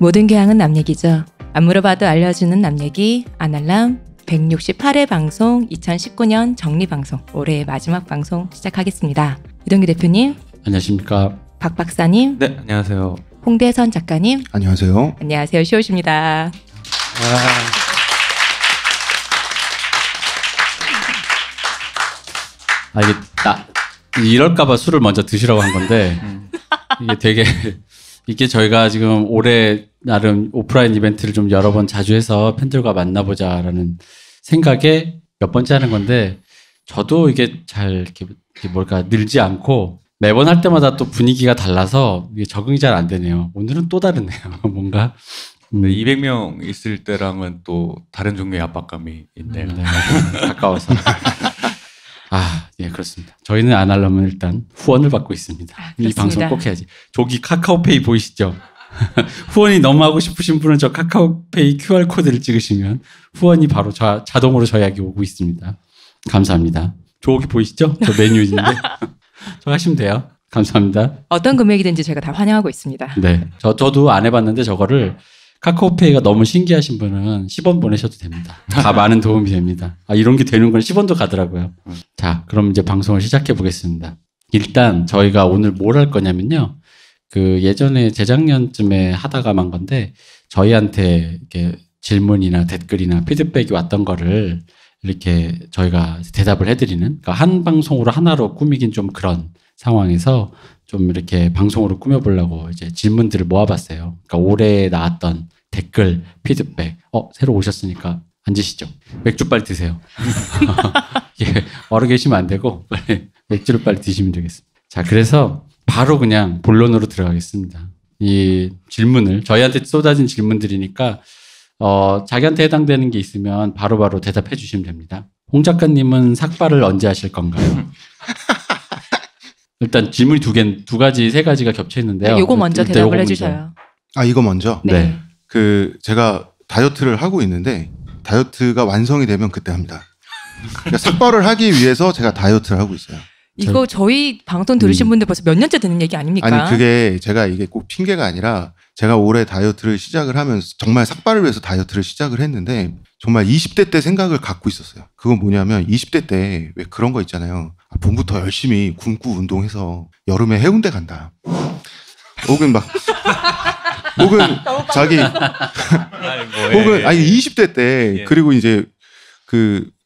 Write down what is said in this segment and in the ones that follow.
모든 교양은 남 얘기죠. 안 물어봐도 알려주는 남 얘기 아날람 168회 방송 2019년 정리방송 올해의 마지막 방송 시작하겠습니다. 이동규 대표님. 안녕하십니까. 박 박사님. 네, 안녕하세요. 홍대선 작가님. 안녕하세요. 안녕하세요. 시옷입니다. 이게 이럴까봐 술을 먼저 드시라고 한 건데 이게 저희가 지금 올해 나름 오프라인 이벤트를 좀 여러 번 자주 해서 팬들과 만나보자라는 생각에 몇 번째 하는 건데 저도 이게 잘 이렇게 뭘까 늘지 않고 매번 할 때마다 또 분위기가 달라서 이게 적응이 잘 안 되네요. 오늘은 또 다르네요. 뭔가 200명 있을 때랑은 또 다른 종류의 압박감이 있네요. 네, 가까워서. 예, 그렇습니다. 저희는 아날람은 일단 후원을 받고 있습니다. 이 방송 꼭 해야지. 저기 카카오페이 보이시죠? 후원이 너무 하고 싶으신 분은 저 카카오페이 QR코드를 찍으시면 후원이 바로 자동으로 저희에게 오고 있습니다. 감사합니다. 저기 보이시죠? 저 메뉴인데 저 하시면 돼요. 감사합니다. 어떤 금액이든지 제가 다 환영하고 있습니다. 네, 저도 안 해봤는데 저거를 카카오페이가 너무 신기하신 분은 10원 보내셔도 됩니다. 다 많은 도움이 됩니다. 이런 게 되는 건 10원도 가더라고요. 자, 그럼 이제 방송을 시작해 보겠습니다. 일단 저희가 오늘 뭘 할 거냐면요. 그 예전에 재작년쯤에 하다가 만 건데 저희한테 이렇게 질문이나 댓글이나 피드백이 왔던 거를 이렇게 저희가 대답을 해드리는, 그러니까 한 방송으로 하나로 꾸미긴 좀 그런 상황에서 좀 이렇게 방송으로 꾸며보려고 이제 질문들을 모아봤어요. 그러니까 올해 나왔던 댓글, 피드백. 새로 오셨으니까 앉으시죠. 맥주 빨리 드세요. 예, 얼어 계시면 안 되고 빨리 맥주를 빨리 드시면 되겠습니다. 자, 그래서 바로 그냥 본론으로 들어가겠습니다. 이 질문을 저희한테 쏟아진 질문들이니까 자기한테 해당되는 게 있으면 바로바로 대답해 주시면 됩니다. 홍 작가님은 삭발을 언제 하실 건가요? 일단 질문이 두 가지, 세 가지가 겹쳐 있는데요. 요거 먼저 대답을 해주셔요. 이거 먼저? 네. 제가 다이어트를 하고 있는데 다이어트가 완성이 되면 그때 합니다. 그러니까 삭발을 하기 위해서 제가 다이어트를 하고 있어요. 이거 저희 방송 들으신 분들 벌써 몇 년째 듣는 얘기 아닙니까? 아니, 그게 제가 이게 꼭 핑계가 아니라 제가 올해 다이어트를 시작을 하면서 정말 삭발을 위해서 다이어트를 시작을 했는데 정말 20대 때 생각을 갖고 있었어요. 그건 뭐냐면 20대 때 왜 그런 거 있잖아요. 봄부터 열심히 굶고 운동해서 여름에 해운대 간다. 혹은 자기 혹은 20대 때 그리고 이제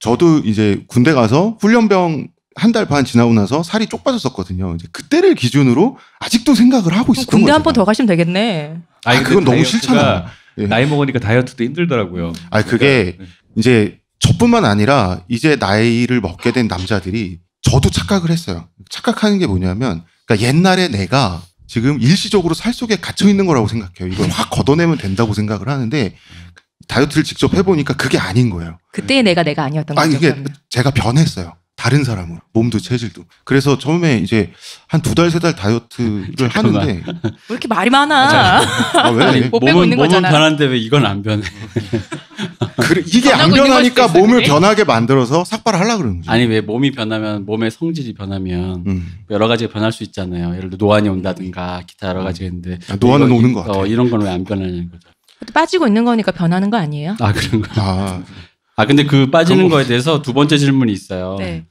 저도 이제 군대 가서 훈련병 한 달 반 지나고 나서 살이 쪽 빠졌었거든요. 이제 그때를 기준으로 아직도 생각을 하고 있었던 거죠. 군대 한 번 더 가시면 되겠네. 그건 너무 싫잖아. 나이 먹으니까 다이어트도 힘들더라고요. 그게 이제 저뿐만 아니라 이제 나이를 먹게 된 남자들이 저도 착각을 했어요. 착각하는 게 뭐냐면, 그러니까 옛날에 내가 지금 일시적으로 살 속에 갇혀 있는 거라고 생각해요. 이걸 확 걷어내면 된다고 생각을 하는데 다이어트를 직접 해보니까 그게 아닌 거예요. 그때의 내가 아니었던 거죠. 이게 제가 변했어요. 다른 사람으로. 몸도 체질도. 그래서 처음에 이제 한 2달, 3달 다이어트를 하는데 왜 이렇게 말이 많아? 왜? 몸은 변한데 왜 이건 안 변해? 이게 안 변하니까 몸을 변하게 만들어서 삭발을 하려고 그러는 거죠. 아니, 왜 몸이 변하면, 몸의 성질이 변하면 여러 가지가 변할 수 있잖아요. 예를 들어 노안이 온다든가 기타 여러 가지가 있는데 노안은 오는 것 같아요. 이런 건 왜 안 변하냐는 거죠. 빠지고 있는 거니까 변하는 거 아니에요? 그런 거. 근데 그 빠지는 거에 대해서 두 번째 질문이 있어요. 네.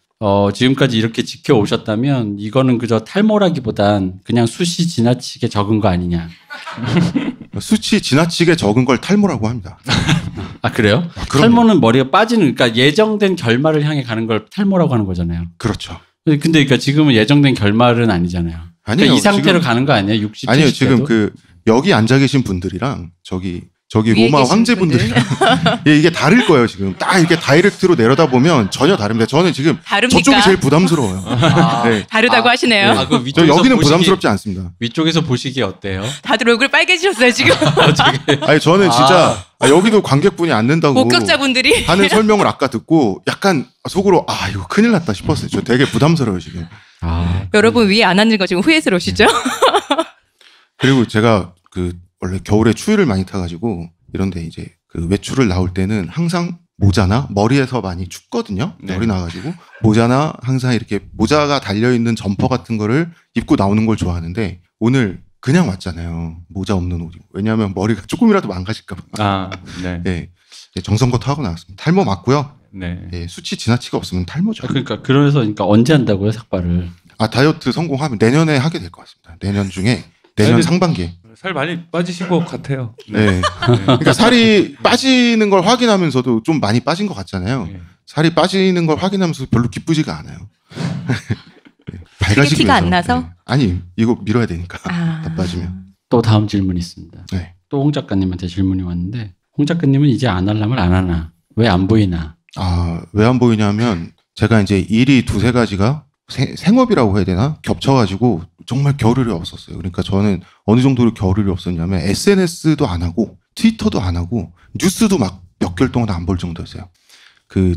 지금까지 이렇게 지켜오셨다면 이거는 그저 탈모라기보단 그냥 숱이 지나치게 적은 거 아니냐. 숱이 지나치게 적은 걸 탈모라고 합니다. 그래요? 탈모는 머리가 빠지는, 그러니까 예정된 결말을 향해 가는 걸 탈모라고 하는 거잖아요. 그렇죠. 근데 그러니까 지금은 예정된 결말은 아니잖아요. 아니요. 그러니까 이 상태로 가는 거 아니에요? 60, 아니요. 70 지금 대도? 여기 앉아 계신 분들이랑 저기 로마 황제분들이랑 이게 다를 거예요. 지금 딱 이렇게 다이렉트로 내려다보면 전혀 다릅니다. 저는 지금 다릅니까? 저쪽이 제일 부담스러워요. 네. 다르다고 하시네요. 저 여기는 부담스럽지 않습니다. 위쪽에서 보시기에 어때요? 다들 얼굴 빨개지셨어요 지금. 저는 진짜 여기도 관객분이 앉는다고 목격자분들이 하는 설명을 아까 듣고 약간 속으로 이거 큰일 났다 싶었어요. 저 되게 부담스러워요 지금. 여러분 위에 안 앉는 거 지금 후회스러우시죠? 그리고 제가 원래 겨울에 추위를 많이 타가지고 이런데 이제 외출을 나올 때는 항상 모자나 머리에서 많이 춥거든요. 네. 열이 나가지고 모자나 항상 이렇게 모자가 달려있는 점퍼 같은 거를 입고 나오는 걸 좋아하는데 오늘 그냥 왔잖아요. 모자 없는 옷이. 왜냐하면 머리가 조금이라도 망가질까 봐. 아, 네. 네. 정성껏 하고 나왔습니다. 탈모 맞고요. 네. 네, 수치 지나치게 없으면 탈모죠. 그러니까 언제 한다고요, 삭발을? 다이어트 성공하면 내년에 하게 될 것 같습니다. 내년 중에 내년 상반기에. 살 많이 빠지신 것 같아요. 네. 그러니까 살이 빠지는 걸 확인하면서도 좀 많이 빠진 것 같잖아요. 네. 살이 빠지는 걸 확인하면서 별로 기쁘지가 않아요. 밝아지기 티가 위해서. 안 나서? 네. 아니 이거 밀어야 되니까 아. 다 빠지면. 또 다음 질문이 있습니다. 네. 또 홍 작가님한테 질문이 왔는데 홍 작가님은 이제 안 하려면 안 하나? 왜 안 보이나? 왜 안 보이냐면 제가 이제 일이 두세 가지가 생업이라고 해야 되나? 겹쳐가지고 정말 겨를이 없었어요. 그러니까 저는 어느 정도로 겨를이 없었냐면 SNS도 안 하고 트위터도 안 하고 뉴스도 막 몇 개월 동안 안 볼 정도였어요.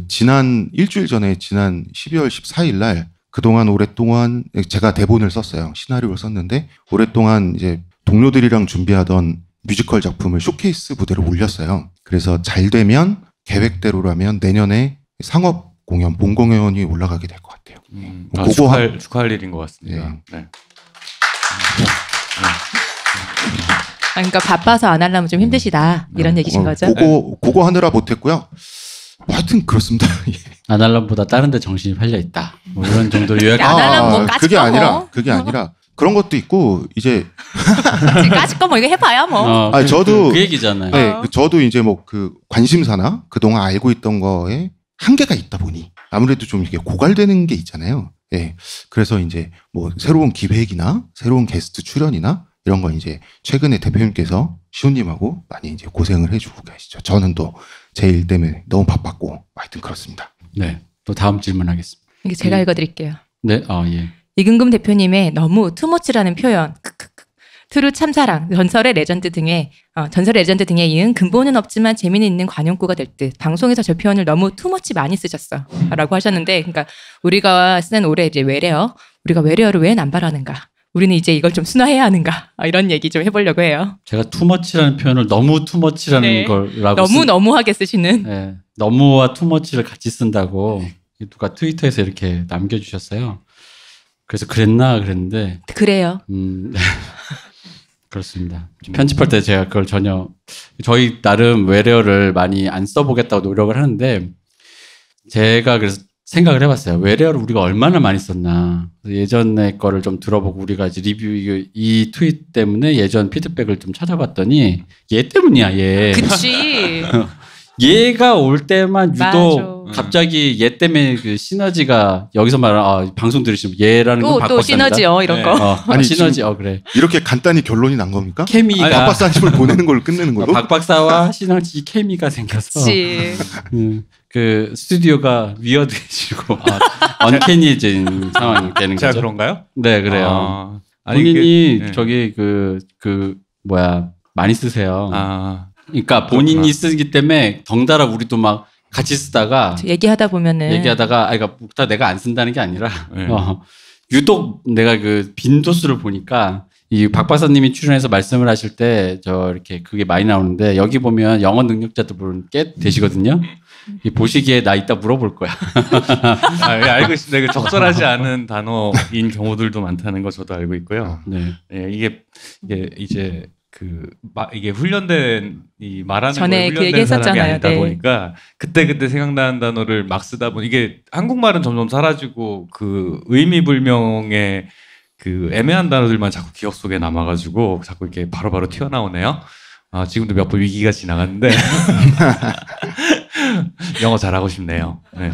지난 일주일 전에 지난 12월 14일 날 그동안 오랫동안 제가 대본을 썼어요. 시나리오를 썼는데 오랫동안 이제 동료들이랑 준비하던 뮤지컬 작품을 쇼케이스 무대로 올렸어요. 그래서 잘 되면 계획대로라면 내년에 상업 공연, 본 공연이 올라가게 될 것 같아요. 축하할 일인 것 같습니다. 네. 네. 그러니까 바빠서 안 하려면 좀 힘드시다 이런 얘기신 거죠? 그거 하느라 못했고요. 하여튼 그렇습니다. 안 하려면보다 다른 데 정신이 팔려 있다. 뭐 이런 정도로 요약. 안 하려면 뭐 까짓 그게 거 아니라 뭐. 그게 아니라 그런 것도 있고 이제 까짓 거 뭐 이거 해봐야 뭐. 저도 그 얘기잖아요. 네, 저도 이제 뭐 관심사나 그동안 알고 있던 거에 한계가 있다 보니 아무래도 좀 이게 고갈되는 게 있잖아요. 네, 그래서 이제 뭐 새로운 기획이나 새로운 게스트 출연이나 이런 거 이제 최근에 대표님께서 시호님하고 많이 이제 고생을 해주고 계시죠. 저는 또 제 일 때문에 너무 바빴고 하여튼 그렇습니다. 네, 또 다음 질문하겠습니다. 이게 제가 읽어드릴게요. 네, 예. 이근금 대표님의 너무 투머치라는 표현. 트루 참사랑, 전설의 레전드 등에 이은 근본은 없지만 재미는 있는 관용구가 될 듯. 방송에서 저 표현을 너무 투머치 많이 쓰셨어라고 하셨는데, 그러니까 우리가 쓴 올해 이제 외래어, 우리가 외래어를 왜 남발하는가? 우리는 이제 이걸 좀 순화해야 하는가? 이런 얘기 좀 해보려고 해요. 제가 투머치라는 표현을 너무 투머치라는 네. 거라고 너무하게 쓰시는. 네, 너무와 투머치를 같이 쓴다고 누가 트위터에서 이렇게 남겨주셨어요. 그래서 그랬는데 그래요. 그렇습니다. 편집할 때 제가 그걸 전혀 저희 나름 외래어를 많이 안 써보겠다고 노력을 하는데 제가 그래서 생각을 해봤어요. 외래어를 우리가 얼마나 많이 썼나. 예전에 거를 좀 들어보고 우리가 이제 리뷰 이 트윗 때문에 예전 피드백을 좀 찾아봤더니 얘 때문이야 얘. 그치. 얘가 올 때만 유독 맞아. 갑자기 얘 때문에 그 시너지가 여기서 말하는 방송 들으시면 얘라는 건 또 바꿨습니다. 시너지요 이런 네. 거. 아니, 시너지 지금 그래. 이렇게 간단히 결론이 난 겁니까? 케미가 박 박사님을 보내는 걸로 끝내는 걸로? 박 박사와 시너지 케미가 생겨서 그치. 그 스튜디오가 위어드해지고 언캐니해진 상황이 되는 제가 거죠. 그런가요? 네, 그래요. 아니, 본인이 이게, 네. 저기 많이 쓰세요. 그러니까 본인이 그렇구나. 쓰기 때문에 덩달아 우리도 막 같이 쓰다가 얘기하다 보면은 얘기하다가 그러니까 다 내가 안 쓴다는 게 아니라 네. 유독 내가 그 빈도수를 보니까 이 박 박사님이 출연해서 말씀을 하실 때 저 이렇게 그게 많이 나오는데 여기 보면 영어 능력자들 꽤 되시거든요. 이 보시기에 나 이따 물어볼 거야. 알고 있습니다. 이거 적절하지 않은 단어인 경우들도 많다는 거 저도 알고 있고요. 네. 예, 이게 이제 이게 훈련된 이 말하는 전에 거에 그 얘기 훈련된 사람이 했었잖아요. 아니다 네. 보니까 그때 생각나는 단어를 막 쓰다 보니 이게 한국말은 점점 사라지고 그 의미불명의 그 애매한 단어들만 자꾸 기억 속에 남아가지고 자꾸 이렇게 바로바로 튀어나오네요. 지금도 몇 번 위기가 지나갔는데 영어 잘하고 싶네요. 네.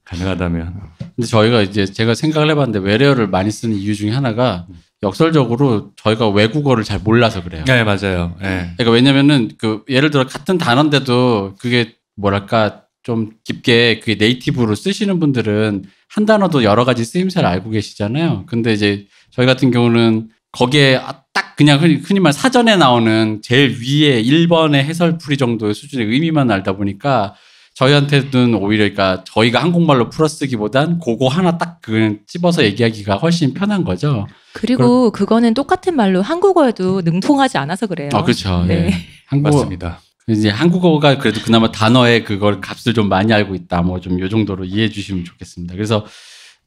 가능하다면. 근데 저희가 이제 제가 생각을 해봤는데 외래어를 많이 쓰는 이유 중에 하나가 역설적으로 저희가 외국어를 잘 몰라서 그래요. 네, 맞아요. 네. 그러니까 왜냐면은 예를 들어 같은 단어인데도 그게 뭐랄까 좀 깊게 그게 네이티브로 쓰시는 분들은 한 단어도 여러 가지 쓰임새를 알고 계시잖아요. 근데 이제 저희 같은 경우는 거기에 딱 그냥 흔히 말 사전에 나오는 제일 위에 1번의 해설풀이 정도의 수준의 의미만 알다 보니까 저희한테는 오히려 그러니까 저희가 한국말로 풀어쓰기보단 그거 하나 딱 그냥 찝어서 얘기하기가 훨씬 편한 거죠. 그리고 그거는 똑같은 말로 한국어에도 능통하지 않아서 그래요. 그렇죠. 네. 예. 맞습니다. 이제 한국어가 그래도 그나마 단어의 그걸 값을 좀 많이 알고 있다. 뭐 좀 요 정도로 이해해 주시면 좋겠습니다. 그래서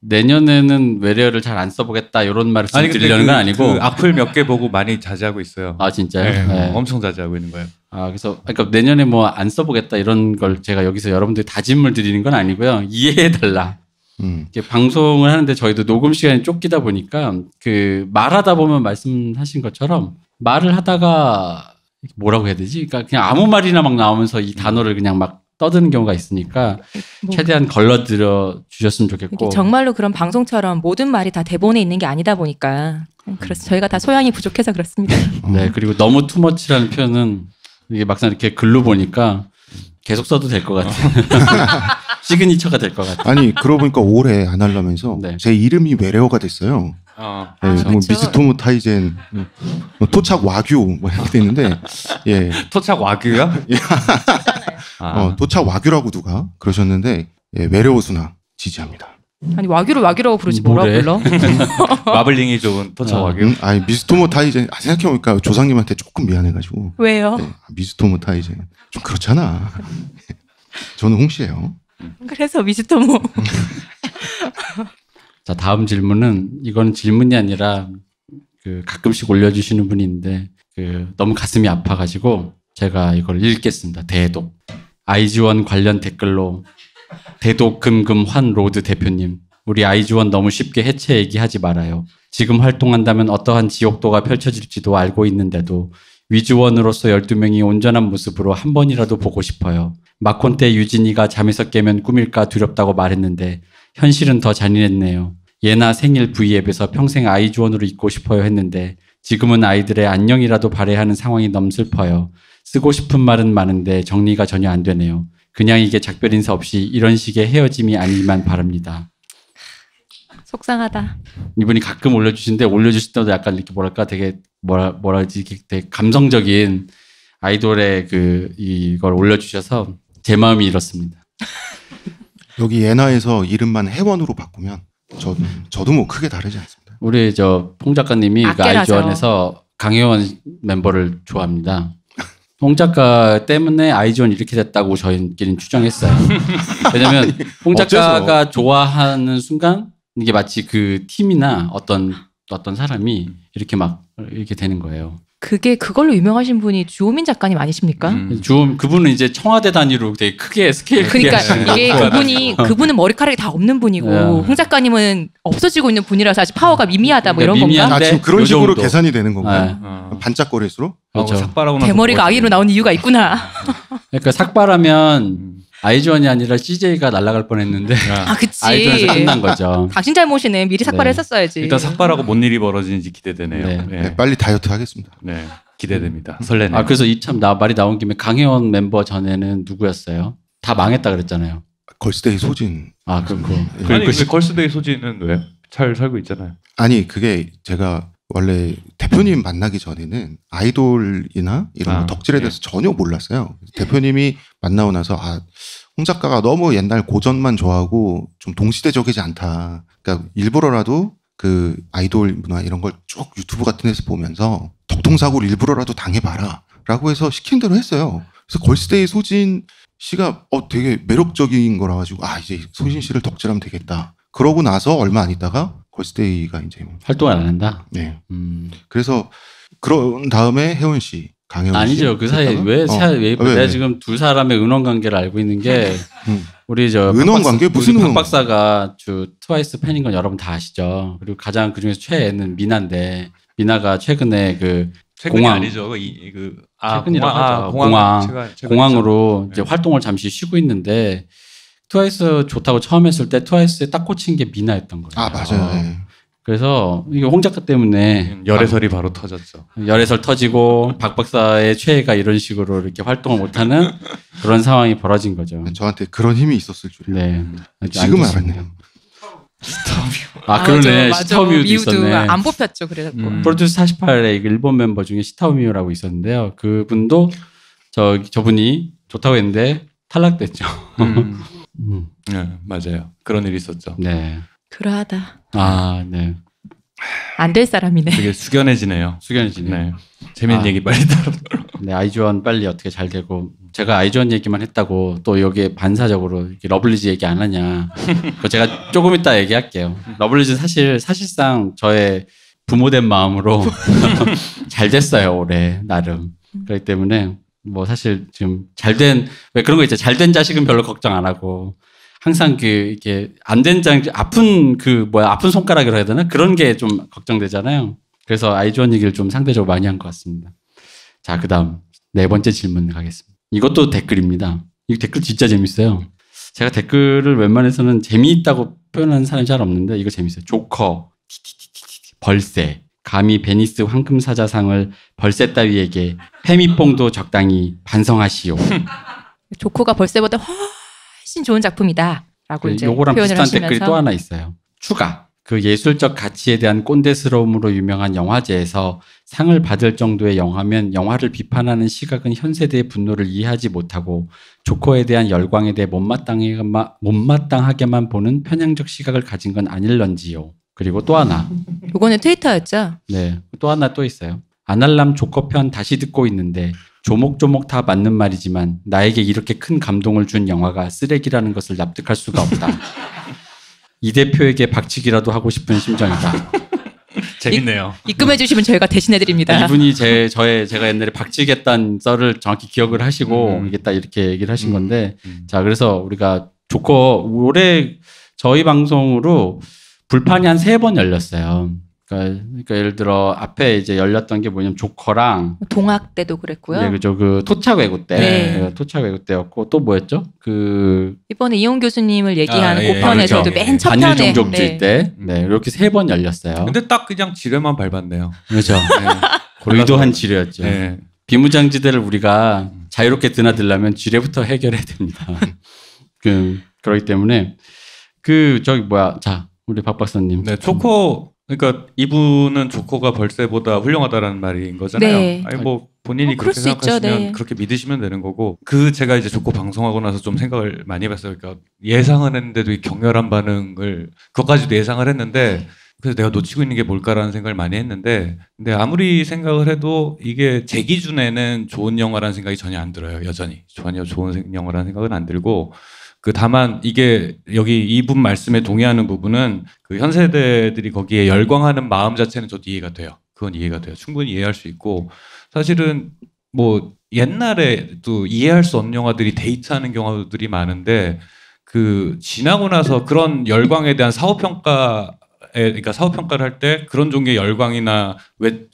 내년에는 외래어를 잘 안 써보겠다 이런 말을 아니 근데 드리려는 건 아니고 그 악플 몇 개 보고 많이 자제하고 있어요. 아 진짜요? 네, 네. 엄청 자제하고 있는 거예요. 아 그래서 그러니까 내년에 뭐 안 써보겠다 이런 걸 제가 여기서 여러분들 다짐을 드리는 건 아니고요. 이해해달라. 이렇게 방송을 하는데 저희도 녹음 시간이 쫓기다 보니까 그 말하다 보면 말씀하신 것처럼 말을 하다가 뭐라고 해야 되지? 그러니까 그냥 아무 말이나 막 나오면서 이 단어를 그냥 막 떠드는 경우가 있으니까 뭐, 최대한 걸러들여 주셨으면 좋겠고. 이게 정말로 그런 방송처럼 모든 말이 다 대본에 있는 게 아니다 보니까 그래서 저희가 다 소양이 부족해서 그렇습니다. 네, 그리고 너무 투머치라는 표현은 이게 막상 이렇게 글로 보니까 계속 써도 될 것 같아요. 시그니처가 될 것 같아요. 아니 그러고 보니까 올해 안 하려면서 네. 제 이름이 외래어가 됐어요. 네, 뭐 그렇죠. 미스토모 타이젠, 뭐 토착 와규 뭐 이렇게 돼 있는데 예, 토착 와규야? 아. 토착 와규라고 누가 그러셨는데 예, 외래어 순화 지지합니다. 아니 와규를 와규라고 부르지 뭐라고 뭐래? 불러? 마블링이 좋은 토착 와규. 아니 미스토모 타이젠 생각해보니까 조상님한테 조금 미안해가지고 왜요? 네, 미스토모 타이젠 좀 그렇잖아. 저는 홍씨예요. 그래서 미스토모. 자, 다음 질문은 이건 질문이 아니라 그 가끔씩 올려주시는 분이 있는데 그 너무 가슴이 아파가지고 제가 이걸 읽겠습니다. 대독. 아이즈원 관련 댓글로 대독 금금 환 로드 대표님. 우리 아이즈원 너무 쉽게 해체 얘기하지 말아요. 지금 활동한다면 어떠한 지옥도가 펼쳐질지도 알고 있는데도 위즈원으로서 12명이 온전한 모습으로 한 번이라도 보고 싶어요. 마콘 때 유진이가 잠에서 깨면 꿈일까 두렵다고 말했는데 현실은 더 잔인했네요. 예나 생일 V앱에서 평생 아이즈원으로 있고 싶어요 했는데 지금은 아이들의 안녕이라도 바래야 하는 상황이 너무 슬퍼요. 쓰고 싶은 말은 많은데 정리가 전혀 안 되네요. 그냥 이게 작별 인사 없이 이런 식의 헤어짐이 아니기만 바랍니다. 속상하다. 이분이 가끔 올려주시는데 올려주실 때도 약간 이렇게 뭐랄까 되게 뭐라지 이렇게 되게 감성적인 아이돌의 이걸 올려주셔서 제 마음이 이렇습니다. 여기 예나에서 이름만 혜원으로 바꾸면 저도 뭐 크게 다르지 않습니다. 우리 홍 작가님이 그 아깨라서. 아이즈원에서 강혜원 멤버를 좋아합니다. 홍 작가 때문에 아이즈원 이렇게 됐다고 저희끼리는 추정했어요. 왜냐면 홍 작가가 좋아하는 순간 이게 마치 그 팀이나 어떤 사람이 이렇게 막 이렇게 되는 거예요. 그걸로 유명하신 분이 주호민 작가님 아니십니까? 그분은 이제 청와대 단위로 되게 크게 스케일 크게 그러니까 하시는 이게 그분은 머리카락이 다 없는 분이고 네. 홍 작가님은 없어지고 있는 분이라서 아직 파워가 미미하다 뭐 이런 그러니까 건가? 미미한데 지금 그런 요 식으로 정도. 계산이 되는 건가요? 네. 반짝거릴수록? 그렇죠. 삭발하고 나서 대머리가 뭐가 아이로 나온 이유가 있구나. 그러니까 삭발하면 아이즈원이 아니라 CJ가 날아갈 뻔했는데 아 그치. 아이즈원에서 끝난 거죠. 당신 잘못이네. 미리 삭발을 네. 했었어야지. 일단 삭발하고 뭔 일이 벌어지는지 기대되네요. 네. 네. 네, 빨리 다이어트 하겠습니다. 네. 기대됩니다. 설레네요. 아 그래서 말이 나온 김에 강혜원 멤버 전에는 누구였어요? 다 망했다 그랬잖아요. 걸스데이 소진. 아 그렇고 아니 근데 걸스데이 소지는 왜? 잘 살고 있잖아요. 아니 그게 제가 원래 대표님 만나기 전에는 아이돌이나 이런 아, 덕질에 대해서 전혀 몰랐어요. 대표님이 만나고 나서 홍 작가가 너무 옛날 고전만 좋아하고 좀 동시대적이지 않다. 그러니까 일부러라도 그 아이돌 문화 이런 걸 쭉 유튜브 같은 데서 보면서 덕통사고를 일부러라도 당해봐라 라고 해서 시킨 대로 했어요. 그래서 걸스데이 소진 씨가 되게 매력적인 거라 가지고 이제 소진 씨를 덕질하면 되겠다. 그러고 나서 얼마 안 있다가 걸스데이가 이제 활동을 안 한다. 네. 그래서 그런 다음에 혜원 씨, 강혜원 씨 아니죠. 그 사이에 왜 내가 지금 두 사람의 은원 관계를 알고 있는 게 우리 은원 관계? 무슨 박 은원? 박사가 트와이스 팬인 건 여러분 다 아시죠. 그리고 가장 그 중에서 최애는 미나인데 미나가 최근에 최근이 공항. 아니죠. 최근이라고 하죠. 공항. 공항으로 이제 네. 활동을 잠시 쉬고 있는데 트와이스 좋다고 처음 했을 때 트와이스에 딱 꽂힌 게 미나였던 거예요. 맞아요. 네. 그래서 이게 홍 작가 때문에 열애설이 바로 터졌죠. 열애설 터지고 박 박사의 최애가 이런 식으로 이렇게 활동을 못하는 그런 상황이 벌어진 거죠. 저한테 그런 힘이 있었을 줄이야. 네. 지금 안 좋습니다. 알았네요. 그러네. 맞아. 시타오미우도 미우도 있었네. 안 뽑혔죠. 그래서 프로듀스 48의 일본 멤버 중에 시타오미우라고 있었는데요. 그분도 저분이 좋다고 했는데 탈락됐죠. 네, 맞아요. 그런 일이 있었죠. 네. 그러하다. 네. 안 될 사람이네. 되게 숙연해지네요. 숙연해지네요. 네. 재밌는 얘기 빨리 들어. 네, 아이즈원 빨리 어떻게 잘 되고 제가 아이즈원 얘기만 했다고 또 여기에 반사적으로 이렇게 러블리즈 얘기 안 하냐. 그거 제가 조금 이따 얘기할게요. 러블리즈 사실상 저의 부모된 마음으로 잘 됐어요 올해 나름. 그렇기 때문에 뭐 사실 지금 잘된 왜 그런 거 있죠. 잘된 자식은 별로 걱정 안 하고 항상 이게 안 된 아픈 아픈 손가락이라고 해야 되나 그런 게 좀 걱정되잖아요. 그래서 아이즈원 얘기를 좀 상대적으로 많이 한 것 같습니다. 자, 그다음 4번째 질문 가겠습니다. 이것도 댓글입니다. 이 댓글 진짜 재밌어요. 제가 댓글을 웬만해서는 재미있다고 표현하는 사람이 잘 없는데 이거 재밌어요. 조커, 벌새, 감히 베니스 황금사자상을 벌새 따위에게 페미뽕도 적당히 반성하시오. 조커가 벌새보다 훨씬 좋은 작품이다라고 이제 요거랑 표현을 비슷한 하시면서 댓글이 또 하나 있어요. 추가. 그 예술적 가치에 대한 꼰대스러움으로 유명한 영화제에서 상을 받을 정도의 영화면 영화를 비판하는 시각은 현 세대의 분노를 이해하지 못하고 조커에 대한 열광에 대해 못마땅하게만 보는 편향적 시각을 가진 건 아닐런지요. 그리고 또 하나. 요거는 트위터였죠. 네, 또 하나 또 있어요. 아날람 조커 편 다시 듣고 있는데 조목조목 다 맞는 말이지만 나에게 이렇게 큰 감동을 준 영화가 쓰레기라는 것을 납득할 수가 없다. 이 대표에게 박치기라도 하고 싶은 심정이다. 재밌네요. 입금해 주시면 저희가 대신해드립니다. 이분이 제가 옛날에 박치겠다는 썰을 정확히 기억을 하시고 이게 딱 이렇게 얘기를 하신 건데 자 그래서 우리가 조커 올해 저희 방송으로 불판이 한 3번 열렸어요. 그러니까 예를 들어 앞에 이제 열렸던 게 뭐냐면 조커랑 동학 때도 그랬고요. 네, 그죠. 그 토착 외구 때, 네. 토착 외구 때였고 또 뭐였죠? 이번에 이용 교수님을 얘기한 예, 고편에서도 그렇죠. 맨 첫 편에 반일 종족주의 때, 네 이렇게 3번 열렸어요. 근데 딱 그냥 지뢰만 밟았네요. 그렇죠. 네. 의도한 지뢰였죠. 네. 비무장지대를 우리가 자유롭게 드나들려면 지뢰부터 해결해야 됩니다. 그렇기 때문에 자 우리 박 박사님. 네, 조커 그러니까 이분은 조커가 벌새보다 훌륭하다라는 말인 거잖아요. 네. 아니 뭐 본인이 그럴 그렇게 수 있죠, 생각하시면 네. 그렇게 믿으시면 되는 거고 제가 이제 조커 방송하고 나서 좀 생각을 많이 해봤어요. 그러니까 예상은 했는데도 이 격렬한 반응을 그것까지도 예상을 했는데 그래서 내가 놓치고 있는 게 뭘까라는 생각을 많이 했는데 근데 아무리 생각을 해도 이게 제 기준에는 좋은 영화라는 생각이 전혀 안 들어요. 여전히 전혀 좋은 영화라는 생각은 안 들고 다만 이게 여기 이분 말씀에 동의하는 부분은 그 현 세대들이 거기에 열광하는 마음 자체는 저도 이해가 돼요. 그건 이해가 돼요. 충분히 이해할 수 있고 사실은 뭐 옛날에도 이해할 수 없는 영화들이 데이트하는 경우들이 많은데 지나고 나서 그런 열광에 대한 그러니까 사후평가를 할 때 그런 종류의 열광이나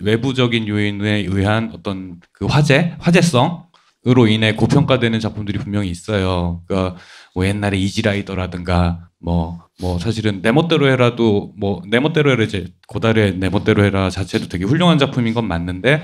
외부적인 요인에 의한 어떤 그 화제성으로 인해 고평가되는 작품들이 분명히 있어요. 그러니까 뭐 옛날에 이지라이더라든가 뭐 사실은 내 멋대로 해라도 내 멋대로 해라 이제 고달의 내 멋대로 해라 자체도 되게 훌륭한 작품인 건 맞는데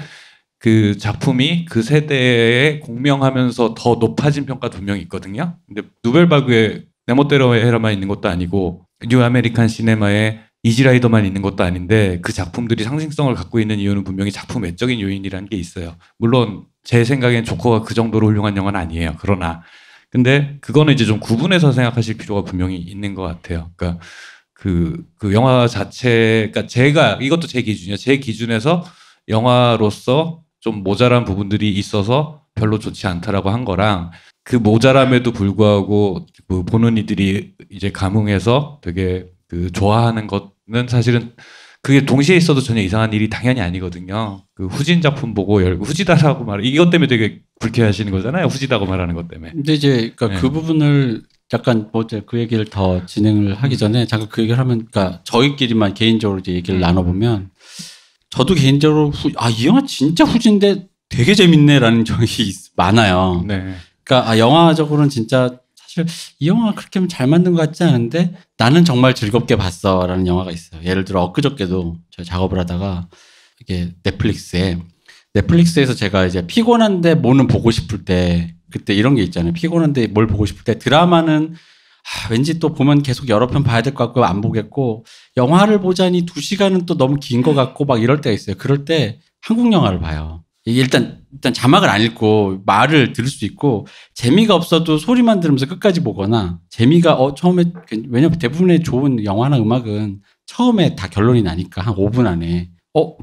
그 작품이 그 세대에 공명하면서 더 높아진 평가도 분명히 있거든요. 근데 누벨바그에 내 멋대로 해라만 있는 것도 아니고 뉴 아메리칸 시네마에 이지라이더만 있는 것도 아닌데 그 작품들이 상징성을 갖고 있는 이유는 분명히 작품 외적인 요인이라는 게 있어요. 물론 제 생각엔 조커가 그 정도로 훌륭한 영화는 아니에요. 그러나 근데 그거는 이제 좀 구분해서 생각하실 필요가 분명히 있는 것 같아요. 그러니까 그 영화 자체가 이것도 제 기준이에요. 제 기준에서 영화로서 좀 모자란 부분들이 있어서 별로 좋지 않다라고 한 거랑 그 모자람에도 불구하고 보는 이들이 이제 감흥해서 되게 좋아하는 것은 사실은 그게 동시에 있어도 전혀 이상한 일이 당연히 아니거든요. 후진 작품 보고 후지다라고 이것 때문에 되게 불쾌하시는 거잖아요. 후지다고 말하는 것 때문에. 근데 이제 그러니까 그 부분을 약간 그 얘기를 더 진행을 하기 전에 잠깐 그 얘기를 하면 그러니까 저희끼리만 개인적으로 이제 얘기를 나눠보면 저도 개인적으로 이 영화 진짜 후진데 되게 재밌네라는 적이 많아요. 네. 그러니까 영화적으로는 진짜 사실 이 영화가 그렇게 잘 만든 것 같지 않은데 나는 정말 즐겁게 봤어라는 영화가 있어요. 예를 들어 엊그저께도 제가 작업을 하다가 이게 넷플릭스에서 제가 이제 피곤한데 뭐는 보고 싶을 때 그때 이런 게 있잖아요. 피곤한데 뭘 보고 싶을 때 드라마는 왠지 또 보면 계속 여러 편 봐야 될 것 같고 안 보겠고 영화를 보자니 2시간은 또 너무 긴 것 같고 막 이럴 때가 있어요. 그럴 때 한국 영화를 봐요. 이게 일단 자막을 안 읽고 말을 들을 수 있고 재미가 없어도 소리만 들으면서 끝까지 보거나 재미가 처음에 왜냐면 대부분의 좋은 영화나 음악은 처음에 다 결론이 나니까 한 5분 안에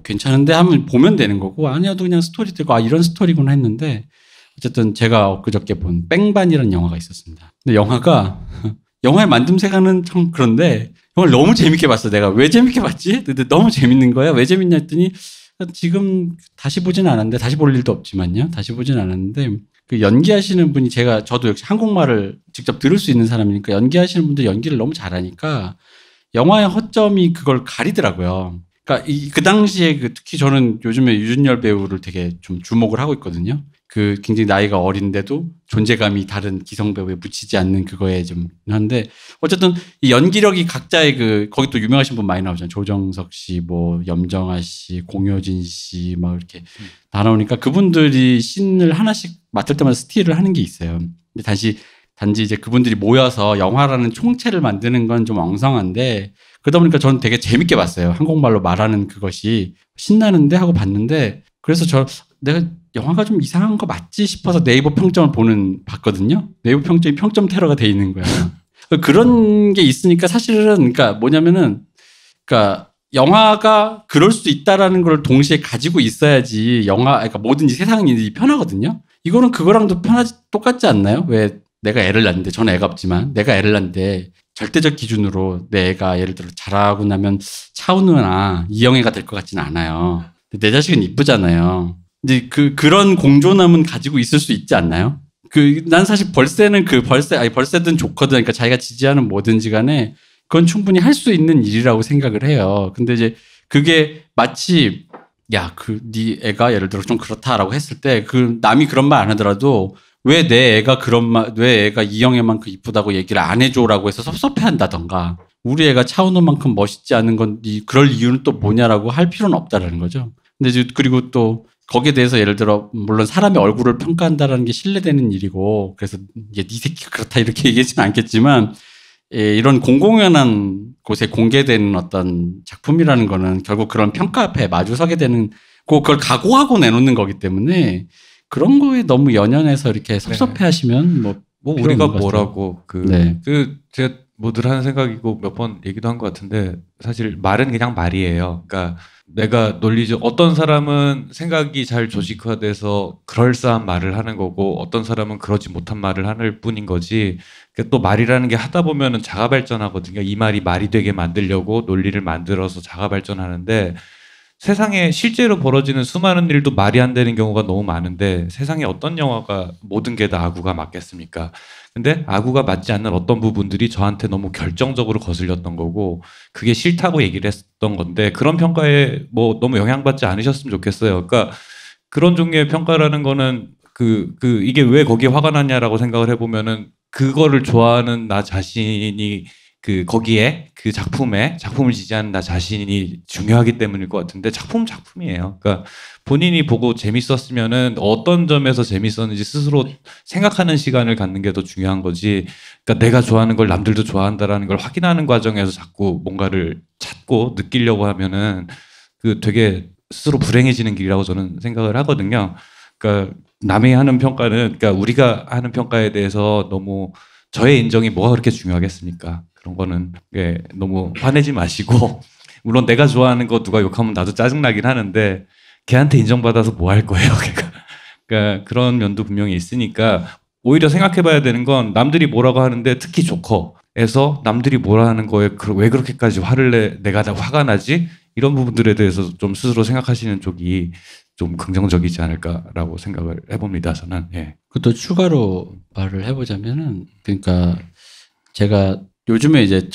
괜찮은데 하면 보면 되는 거고 아니어도 그냥 스토리 듣고 이런 스토리구나 했는데 어쨌든 제가 엊그저께 본 뺑반이라는 영화가 있었습니다. 근데 영화의 만듦새가는 참 그런데 영화를 너무 재밌게 봤어. 내가 왜 재밌게 봤지? 근데 너무 재밌는 거야. 왜 재밌냐 했더니 지금 다시 보진 않았는데 다시 볼 일도 없지만요. 다시 보진 않았는데 그 연기하시는 분이 저도 역시 한국말을 직접 들을 수 있는 사람이니까 연기하시는 분들 연기를 너무 잘하니까 영화의 허점이 그걸 가리더라고요. 그러니까 그 당시에 특히 저는 요즘에 유준열 배우를 되게 좀 주목을 하고 있거든요. 굉장히 나이가 어린데도 존재감이 다른 기성 배우에 묻히지 않는 그거에 좀 한데 어쨌든 이 연기력이 각자의 거기 또 유명하신 분 많이 나오잖아요. 조정석 씨, 염정아 씨, 공효진 씨 막 이렇게 다 나오니까 그분들이 씬을 하나씩 맡을 때마다 스틸을 하는 게 있어요. 근데 단지 이제 그분들이 모여서 영화라는 총체를 만드는 건 좀 엉성한데 그러다 보니까 저는 되게 재밌게 봤어요. 한국말로 말하는 그것이 신나는데 하고 봤는데 그래서 내가 영화가 좀 이상한 거 맞지 싶어서 네이버 평점을 봤거든요. 네이버 평점이 평점 테러가 돼 있는 거야. 그런 게 있으니까 사실은 그러니까 뭐냐면은 그러니까 영화가 그럴 수 있다라는 걸 동시에 가지고 있어야지 그러니까 뭐든지 세상이 편하거든요. 이거는 그거랑도 똑같지 않나요? 왜 내가 애를 낳는데 저는 애가 없지만 내가 애를 낳는데 절대적 기준으로 내 애가 예를 들어 자라고 나면 차은우나 이영애가 될 것 같지는 않아요. 내 자식은 이쁘잖아요. 이제 그런 공존함은 가지고 있을 수 있지 않나요? 난 사실 벌새든 좋거든. 그러니까 자기가 지지하는 뭐든지 간에 그건 충분히 할 수 있는 일이라고 생각을 해요. 근데 이제 그게 마치 네 애가 예를 들어 좀 그렇다라고 했을 때 남이 그런 말 안 하더라도 왜 내 애가 왜 애가 이영애만큼 이쁘다고 얘기를 안 해줘라고 해서 섭섭해한다던가 우리 애가 차은우만큼 멋있지 않은 건 그럴 이유는 또 뭐냐라고 할 필요는 없다라는 거죠. 근데 이제 그리고 또 거기에 대해서 예를 들어 물론 사람의 얼굴을 평가한다라는 게 신뢰되는 일이고 그래서 네 새끼가 그렇다 이렇게 얘기하지는 않겠지만 이런 공공연한 곳에 공개되는 어떤 작품이라는 거는 결국 그런 평가 앞에 마주서게 되는 그걸 각오하고 내놓는 거기 때문에 그런 거에 너무 연연해서 이렇게 섭섭해하시면 우리가 뭐라고 제가 늘 하는 생각이고 몇 번 얘기도 한 것 같은데 사실 말은 그냥 말이에요. 그러니까 내가 논리적 어떤 사람은 생각이 잘 조직화돼서 그럴싸한 말을 하는 거고 어떤 사람은 그러지 못한 말을 하는 뿐인 거지. 또 말이라는 게 하다 보면은 자가 발전하거든요. 이 말이 말이 되게 만들려고 논리를 만들어서 자가 발전하는데 세상에 실제로 벌어지는 수많은 일도 말이 안 되는 경우가 너무 많은데 세상에 어떤 영화가 모든 게 다 아구가 맞겠습니까? 근데 아구가 맞지 않는 어떤 부분들이 저한테 너무 결정적으로 거슬렸던 거고 그게 싫다고 얘기를 했던 건데 그런 평가에 너무 영향받지 않으셨으면 좋겠어요. 그러니까 그런 종류의 평가라는 거는 이게 왜 거기에 화가 났냐라고 생각을 해보면은 그거를 좋아하는 나 자신이 거기에 작품을 지지하는 나 자신이 중요하기 때문일 것 같은데 작품이에요. 그러니까 본인이 보고 재밌었으면은 어떤 점에서 재밌었는지 스스로 생각하는 시간을 갖는 게 더 중요한 거지. 그러니까 내가 좋아하는 걸 남들도 좋아한다라는 걸 확인하는 과정에서 자꾸 뭔가를 찾고 느끼려고 하면은 되게 스스로 불행해지는 길이라고 저는 생각을 하거든요. 그러니까 남이 하는 평가는 그러니까 우리가 하는 평가에 대해서 너무 저의 인정이 뭐가 그렇게 중요하겠습니까? 그런 거는 너무 화내지 마시고 물론 내가 좋아하는 거 누가 욕하면 나도 짜증나긴 하는데 걔한테 인정받아서 뭐 할 거예요? 그러니까 그런 면도 분명히 있으니까 오히려 생각해봐야 되는 건 남들이 뭐라고 하는데 특히 조커에서 남들이 뭐라 하는 거에 왜 그렇게까지 화를 내가 다 화가 나지? 이런 부분들에 대해서 좀 스스로 생각하시는 쪽이 좀 긍정적이지 않을까라고 생각을 해봅니다. 저는. 그것도 추가로 말을 해보자면은 그러니까 제가 요즘에 이제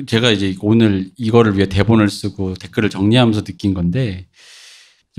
제가 이제 오늘 이거를 위해 대본을 쓰고 댓글을 정리하면서 느낀 건데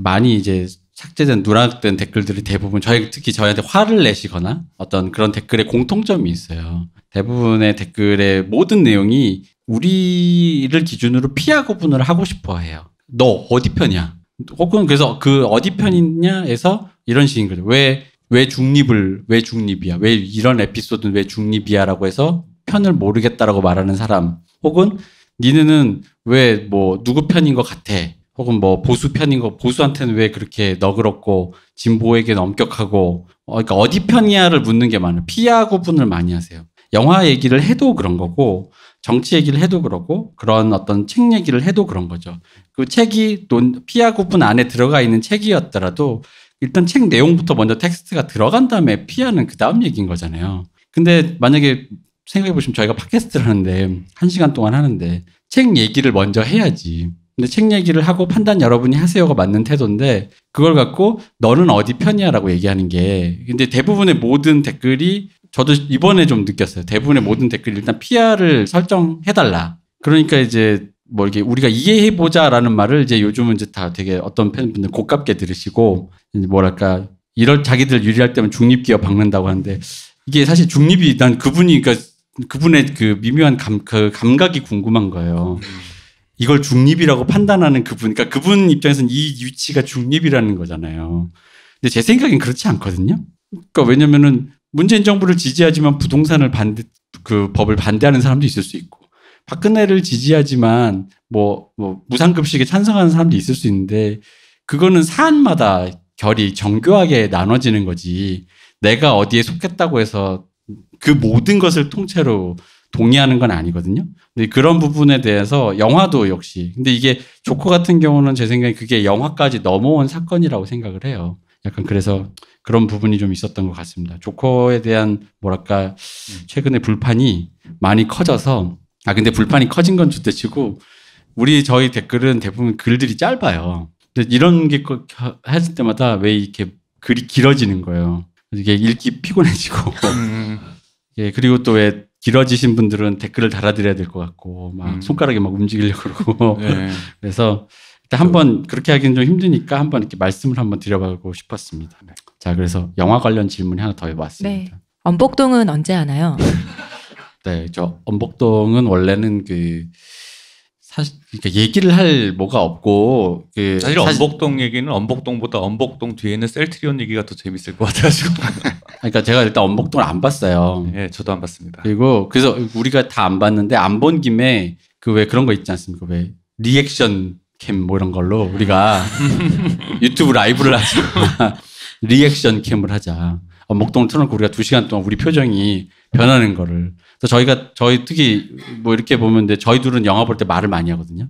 많이 이제 삭제된 누락된 댓글들이 대부분 특히 저희한테 화를 내시거나 어떤 그런 댓글에 공통점이 있어요. 대부분의 댓글의 모든 내용이 우리를 기준으로 피하 구분을 하고 싶어 해요. 너 어디 편이야? 혹은 그래서 어디 편이냐에서 이런 식인 거죠. 왜 중립이야? 왜 이런 에피소드는 왜 중립이야? 라고 해서 편을 모르겠다라고 말하는 사람. 혹은 니네는 왜 누구 편인 것 같아? 혹은 뭐 보수 편인 거 보수한테는 왜 그렇게 너그럽고 진보에게는 엄격하고 그러니까 어디 편이야를 묻는 게 많아요. 피하 구분을 많이 하세요. 영화 얘기를 해도 그런 거고 정치 얘기를 해도 그러고 그런 어떤 책 얘기를 해도 그런 거죠. 그 책이 피하 구분 안에 들어가 있는 책이었더라도 일단 책 내용부터 먼저 텍스트가 들어간 다음에 피하는 그 다음 얘기인 거잖아요. 근데 만약에 생각해 보시면 저희가 팟캐스트를 하는데 1시간 동안 하는데 책 얘기를 먼저 해야지. 근데 책 얘기를 하고 판단 여러분이 하세요가 맞는 태도인데 그걸 갖고 너는 어디 편이야라고 얘기하는 게 근데 대부분의 모든 댓글이 저도 이번에 좀 느꼈어요. 대부분의 모든 댓글이 일단 PR을 설정해달라. 그러니까 이제 뭐 이렇게 우리가 이해해보자라는 말을 이제 요즘은 이제 다 되게 어떤 팬분들 고깝게 들으시고 이제 뭐랄까 이럴 자기들 유리할 때면 중립기업 박는다고 하는데 이게 사실 중립이 난 그분이 그러니까 그분의 그 미묘한 그 감각이 궁금한 거예요. 이걸 중립이라고 판단하는 그분, 그러니까 그분 입장에서는 이 위치가 중립이라는 거잖아요. 근데 제 생각엔 그렇지 않거든요. 그러니까 왜냐면은 문재인 정부를 지지하지만 부동산을 그 법을 반대하는 사람도 있을 수 있고, 박근혜를 지지하지만 뭐 무상급식에 찬성하는 사람도 있을 수 있는데, 그거는 사안마다 결이 정교하게 나눠지는 거지. 내가 어디에 속했다고 해서 그 모든 것을 통째로 동의하는 건 아니거든요. 근데 그런 부분에 대해서 영화도 역시. 근데 이게 조커 같은 경우는 제 생각에 그게 영화까지 넘어온 사건이라고 생각을 해요. 약간 그래서 그런 부분이 좀 있었던 것 같습니다. 조커에 대한 뭐랄까 최근에 불판이 많이 커져서 근데 불판이 커진 건 좋대치고 저희 댓글은 대부분 글들이 짧아요. 근데 이런 게 했을 때마다 왜 이렇게 글이 길어지는 거예요. 이게 읽기 피곤해지고 예, 그리고 또 왜 길어지신 분들은 댓글을 달아드려야 될 것 같고 막 손가락이 막 움직이려고 그러고 네. 그래서 일단 한번 그렇게 하기는 좀 힘드니까 한번 이렇게 말씀을 한번 드려보고 싶었습니다. 자, 그래서 영화 관련 질문이 하나 더 해봤습니다. 네. 엄복동은 언제 하나요? 네, 저 엄복동은 원래는 사실 그러니까 얘기를 할 뭐가 없고 사실 엄복동 얘기는 엄복동보다 엄복동 뒤에 있는 셀트리온 얘기가 더 재밌을 것 같아가지고. 그러니까 제가 일단 엄복동을 안 봤어요. 네, 저도 안 봤습니다. 그리고 그래서 우리가 다 안 봤는데 안 본 김에 왜 그런 거 있지 않습니까? 왜 리액션 캠 뭐 이런 걸로 우리가 유튜브 라이브를 하자. 리액션 캠을 하자. 엄복동을 틀어놓고 우리가 2시간 동안 우리 표정이 변하는 거를. 그래서 저희 특히 뭐 이렇게 보면 저희 둘은 영화 볼 때 말을 많이 하거든요.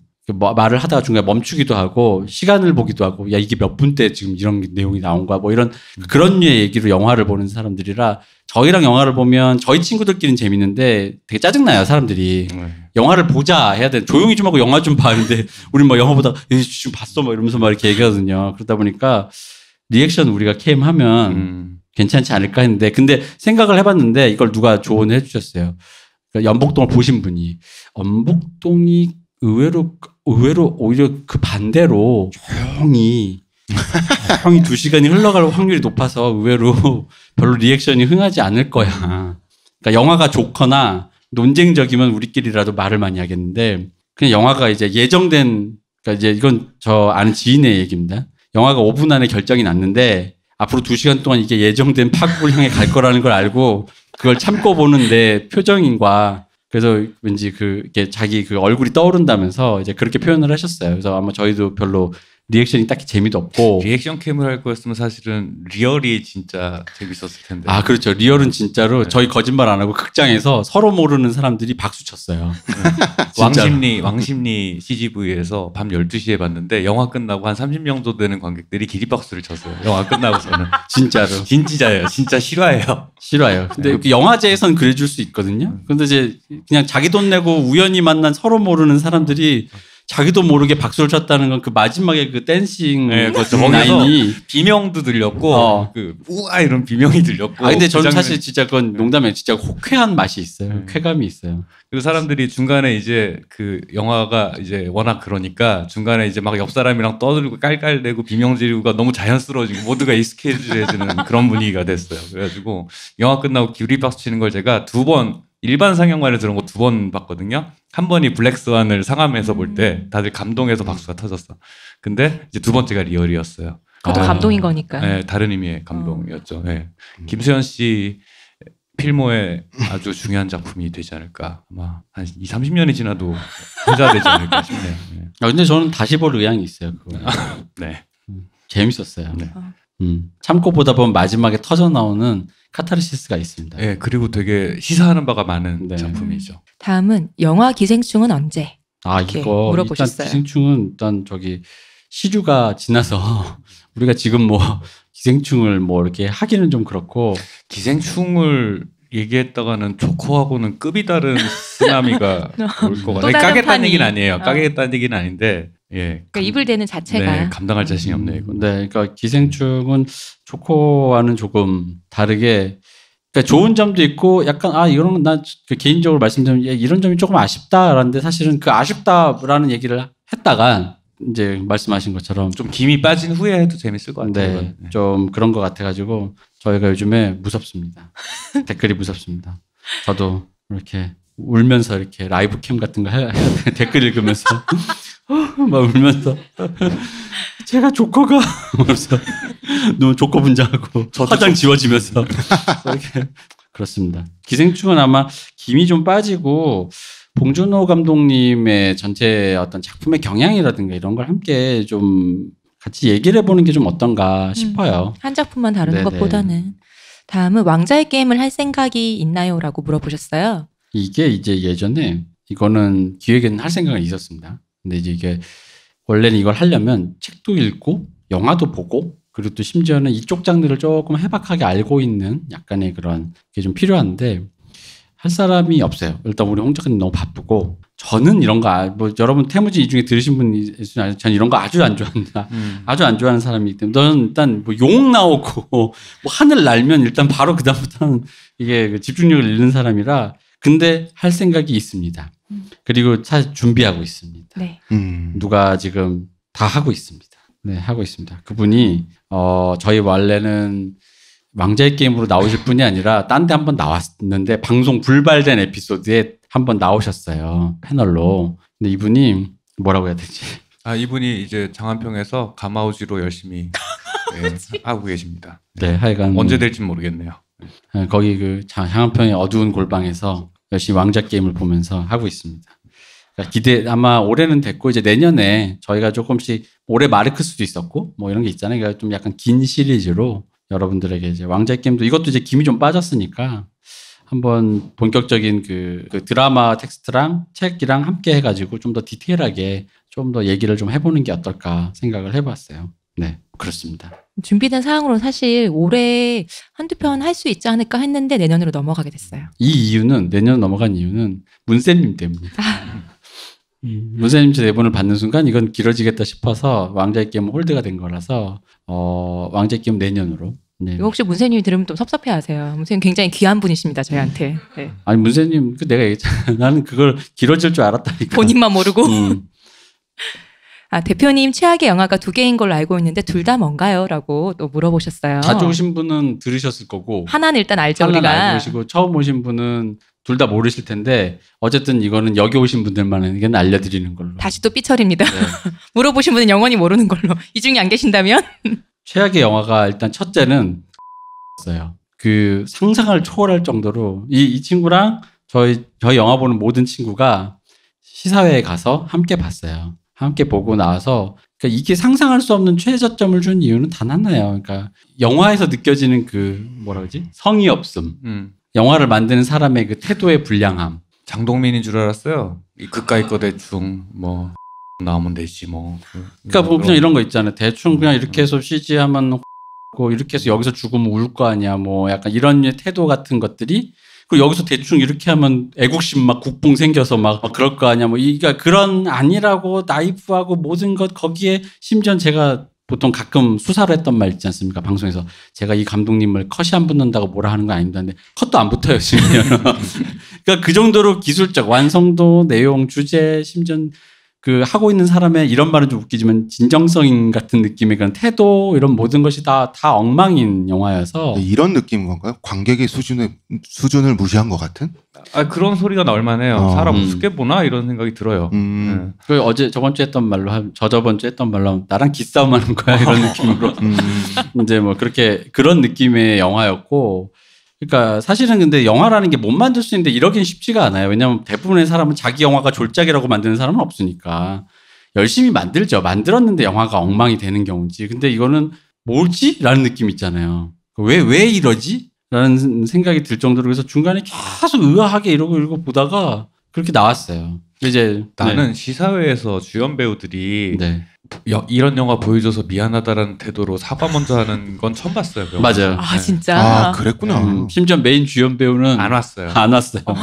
말을 하다가 중간에 멈추기도 하고 시간을 보기도 하고 야 이게 몇 분 때 지금 이런 내용이 나온 거야 뭐 이런 그런 류의 얘기로 영화를 보는 사람들이라 저희랑 영화를 보면 저희 친구들끼리는 재밌는데 되게 짜증나요 사람들이. 영화를 보자 해야 돼. 조용히 좀 하고 영화 좀 봐. 근데 우리 뭐 영화 보다가 지금 봤어 뭐 이러면서 막 이렇게 얘기하거든요. 그러다 보니까 리액션 우리가 캠 하면 괜찮지 않을까 했는데 근데 생각을 해봤는데 이걸 누가 조언을 해주셨어요. 그러니까 연복동을 보신 분이 연복동이 의외로 오히려 그 반대로 조용히 2시간이 흘러갈 확률이 높아서 의외로 별로 리액션이 흥하지 않을 거야. 그러니까 영화가 좋거나 논쟁적이면 우리끼리라도 말을 많이 하겠는데 그냥 영화가 이제 예정된 그러니까 이제 이건 저 아는 지인의 얘기입니다. 영화가 5분 안에 결정이 났는데 앞으로 2시간 동안 이게 예정된 파국을 향해 갈 거라는 걸 알고 그걸 참고 보는데 표정인과 그래서 왠지 이게 자기 얼굴이 떠오른다면서 이제 그렇게 표현을 하셨어요. 그래서 아마 저희도 별로 리액션이 딱히 재미도 없고. 리액션 캠을 할 거였으면 사실은 리얼이 진짜 재밌었을 텐데. 그렇죠. 리얼은 진짜로 저희 거짓말 안 하고 극장에서 서로 모르는 사람들이 박수 쳤어요. 왕십리 CGV에서 밤 12시에 봤는데 영화 끝나고 한 30명 정도 되는 관객들이 기립박수를 쳤어요. 영화 끝나고서는. 진짜로. 진짜예요. 진짜 실화예요. 실화예요. 근데 영화제에선 그래줄 수 있거든요. 근데 이제 그냥 자기 돈 내고 우연히 만난 서로 모르는 사람들이 자기도 모르게 박수를 쳤다는 건 그 마지막에 그 댄싱 그렇죠. 라인이 비명도 들렸고 우와 이런 비명이 들렸고. 근데 저는 사실 진짜 그건 농담이에요. 진짜 호쾌한 맛이 있어요. 쾌감이 있어요. 그리고 사람들이 중간에 이제 그 영화가 이제 워낙 그러니까 중간에 이제 막 옆 사람이랑 떠들고 깔깔대고 비명 지르고가 너무 자연스러워지고 모두가 익숙해지는 그런 분위기가 됐어요. 그래가지고 영화 끝나고 기립박수 치는 걸 제가 2번 일반 상영관에서 그런 거 2번 봤거든요. 한 번이 블랙스완을 상암에서 볼 때 다들 감동해서 박수가 터졌어. 근데 이제 2번째가 리얼이었어요. 그것도 감동인 거니까. 네, 다른 의미의 감동이었죠. 네. 김수현 씨 필모의 아주 중요한 작품이 되지 않을까. 아마 한 20-30년이 지나도 회자되지 않을까 싶네요. 네. 근데 저는 다시 볼 의향이 있어요. 그거. 네. 재밌었어요. 네. 참고 보다 보면 마지막에 터져 나오는 카타르시스가 있습니다. 네, 그리고 되게 시사하는 바가 많은 네. 작품이죠. 다음은 영화 기생충은 언제? 이렇게 이거 물어보셨어요. 일단 기생충은 일단 시류가 지나서 우리가 지금 뭐 기생충을 뭐 이렇게 하기는 좀 그렇고 기생충을 얘기했다가는 조커하고는 급이 다른 쓰나미가 올 것 또 같아요. 다른 까겠다는 판이. 얘기는 아니에요. 까겠다는 얘기는 아닌데, 예. 그러니까 입을 대는 자체가 네, 감당할 자신이 없네요. 이건. 네, 그러니까 기생충은 조커와는 조금 다르게 그러니까 좋은 점도 있고 약간 이런 난 개인적으로 말씀드리면 이런 점이 조금 아쉽다라는데 사실은 그 아쉽다라는 얘기를 했다가 이제 말씀하신 것처럼 좀 김이 빠진 후에 해도 재밌을 것 같아요. 네, 좀 그런 것 같아가지고 저희가 요즘에 무섭습니다. 댓글이 무섭습니다. 저도 이렇게 울면서 이렇게 라이브 캠 같은 거 해야 돼. 댓글 읽으면서 막 울면서 제가 조커가 그래서 너무 조커 분장하고 화장 지워지면서 이렇게 그렇습니다. 기생충은 아마 김이 좀 빠지고 봉준호 감독님의 전체 어떤 작품의 경향이라든가 이런 걸 함께 좀 같이 얘기를 해보는 게 좀 어떤가 싶어요. 한 작품만 다루는 네네. 것보다는. 다음은 왕자의 게임을 할 생각이 있나요?라고 물어보셨어요. 이게 이제 예전에 이거는 기획에는 할 생각은 있었습니다. 근데 이제 이게 원래는 이걸 하려면 책도 읽고 영화도 보고 그리고 또 심지어는 이쪽 장르를 조금 해박하게 알고 있는 약간의 그런 게 좀 필요한데 할 사람이 없어요. 일단 우리 홍 작가님 너무 바쁘고 저는 이런 거 뭐 여러분 태무지 이 중에 들으신 분이 있으면 저는 이런 거 아주 안 좋아합니다. 아주 안 좋아하는 사람이기 때문에 저는 일단 뭐 욕 나오고 뭐 하늘 날면 일단 바로 그다음부터는 이게 그 집중력을 잃는 사람이라 근데 할 생각이 있습니다. 그리고 사실 준비하고 있습니다. 네. 누가 지금 다 하고 있습니다. 네, 하고 있습니다. 그분이 저희 원래는 왕자의 게임으로 나오실 분이 아니라 딴 데 한번 나왔는데 방송 불발된 에피소드에 한번 나오셨어요. 패널로. 근데 이분이 뭐라고 해야 되지? 이분이 이제 장안평에서 가마우지로 열심히 하고 계십니다. 네, 하여간 언제 될지 모르겠네요. 거기 그 장안평의 어두운 골방에서 열심히 왕자 게임을 보면서 하고 있습니다. 그러니까 아마 올해는 됐고 이제 내년에 저희가 조금씩 올해 마르크스도 있었고 뭐 이런 게 있잖아요. 그러니까 좀 약간 긴 시리즈로 여러분들에게 이제 왕자 게임도 이것도 이제 김이 좀 빠졌으니까 한번 본격적인 그 드라마 텍스트랑 책이랑 함께 해가지고 좀 더 디테일하게 좀 더 얘기를 좀 해보는 게 어떨까 생각을 해봤어요. 네, 그렇습니다. 준비된 사항으로 사실 올해 한두 편 할 수 있지 않을까 했는데 내년으로 넘어가게 됐어요. 이 이유는 내년 넘어간 이유는 문쌤님 때문입니다. 문쌤님 제 대본을 받는 순간 이건 길어지겠다 싶어서 왕자의 게임 홀드가 된 거라서 왕자의 게임 내년으로. 네. 이거 혹시 문세님이 들으면 좀 섭섭해하세요. 문세님 굉장히 귀한 분이십니다 저희한테. 네. 아니 문쌤님 내가 얘기했잖아. 나는 그걸 길어질 줄 알았다니까. 본인만 모르고. 대표님 최악의 영화가 2개인 걸로 알고 있는데 둘 다 뭔가요? 라고 또 물어보셨어요. 자주 오신 분은 들으셨을 거고 하나는 일단 알죠 하나는 우리가. 알고 계시고 처음 오신 분은 둘 다 모르실 텐데 어쨌든 이거는 여기 오신 분들만에게 알려드리는 걸로. 다시 또 삐처리입니다. 네. 물어보신 분은 영원히 모르는 걸로. 이 중에 안 계신다면? 최악의 영화가 일단 첫째는 어요. 그 상상을 초월할 정도로 이 친구랑 저희 영화 보는 모든 친구가 시사회에 가서 함께 봤어요. 함께 보고 나와서 그러니까 이게 상상할 수 없는 최저점을 준 이유는 단 하나예요. 그러니까 영화에서 느껴지는 그 뭐라 그러지? 성의 없음. 영화를 만드는 사람의 그 태도의 불량함. 장동민인 줄 알았어요. 이 그까이 거 대충 뭐 나오면 되지 뭐. 그러니까 뭐 그냥 이런 거 있잖아요. 대충 그냥 이렇게 해서 CG 하면 이렇게 해서 여기서 죽으면 울 거 아니야. 뭐 약간 이런 태도 같은 것들이 그리고 여기서 대충 이렇게 하면 애국심 막 국뽕 생겨서 막 그럴 거 아니야. 뭐 그러니까 그런 아니라고 나이프하고 모든 것 거기에 심지어 제가 보통 가끔 수사를 했던 말 있지 않습니까? 방송에서 제가 이 감독님을 컷이 안 붙는다고 뭐라 하는 거 아닙니다. 근데 컷도 안 붙어요, 지금. 그러니까 그 정도로 기술적 완성도, 내용, 주제, 심지어 그 하고 있는 사람의 이런 말은 좀 웃기지만 진정성 같은 느낌의 그런 태도 이런 모든 것이 다 엉망인 영화여서 이런 느낌인 건가요? 관객의 수준을 무시한 것 같은? 그런 소리가 나올 만해요. 사람 우습게 보나 이런 생각이 들어요. 그 저번 주에 했던 말로 저번 주에 했던 말로 나랑 기싸움 하는 거야 이런 느낌으로 이제 뭐 그렇게 그런 느낌의 영화였고 그러니까 사실은 근데 영화라는 게 못 만들 수 있는데 이러긴 쉽지가 않아요. 왜냐하면 대부분의 사람은 자기 영화가 졸작이라고 만드는 사람은 없으니까 열심히 만들죠. 만들었는데 영화가 엉망이 되는 경우지. 근데 이거는 뭐지? 라는 느낌 있잖아요. 왜 이러지? 라는 생각이 들 정도로 그래서 중간에 계속 의아하게 이러고 보다가 그렇게 나왔어요. 이제 나는 시사회에서 주연 배우들이 네. 이런 영화 보여줘서 미안하다라는 태도로 사과 먼저 하는 건 처음 봤어요. 그 맞아요. 아 네. 진짜. 아 그랬구나. 심지어 메인 주연 배우는 안 왔어요. 안 왔어요. 네.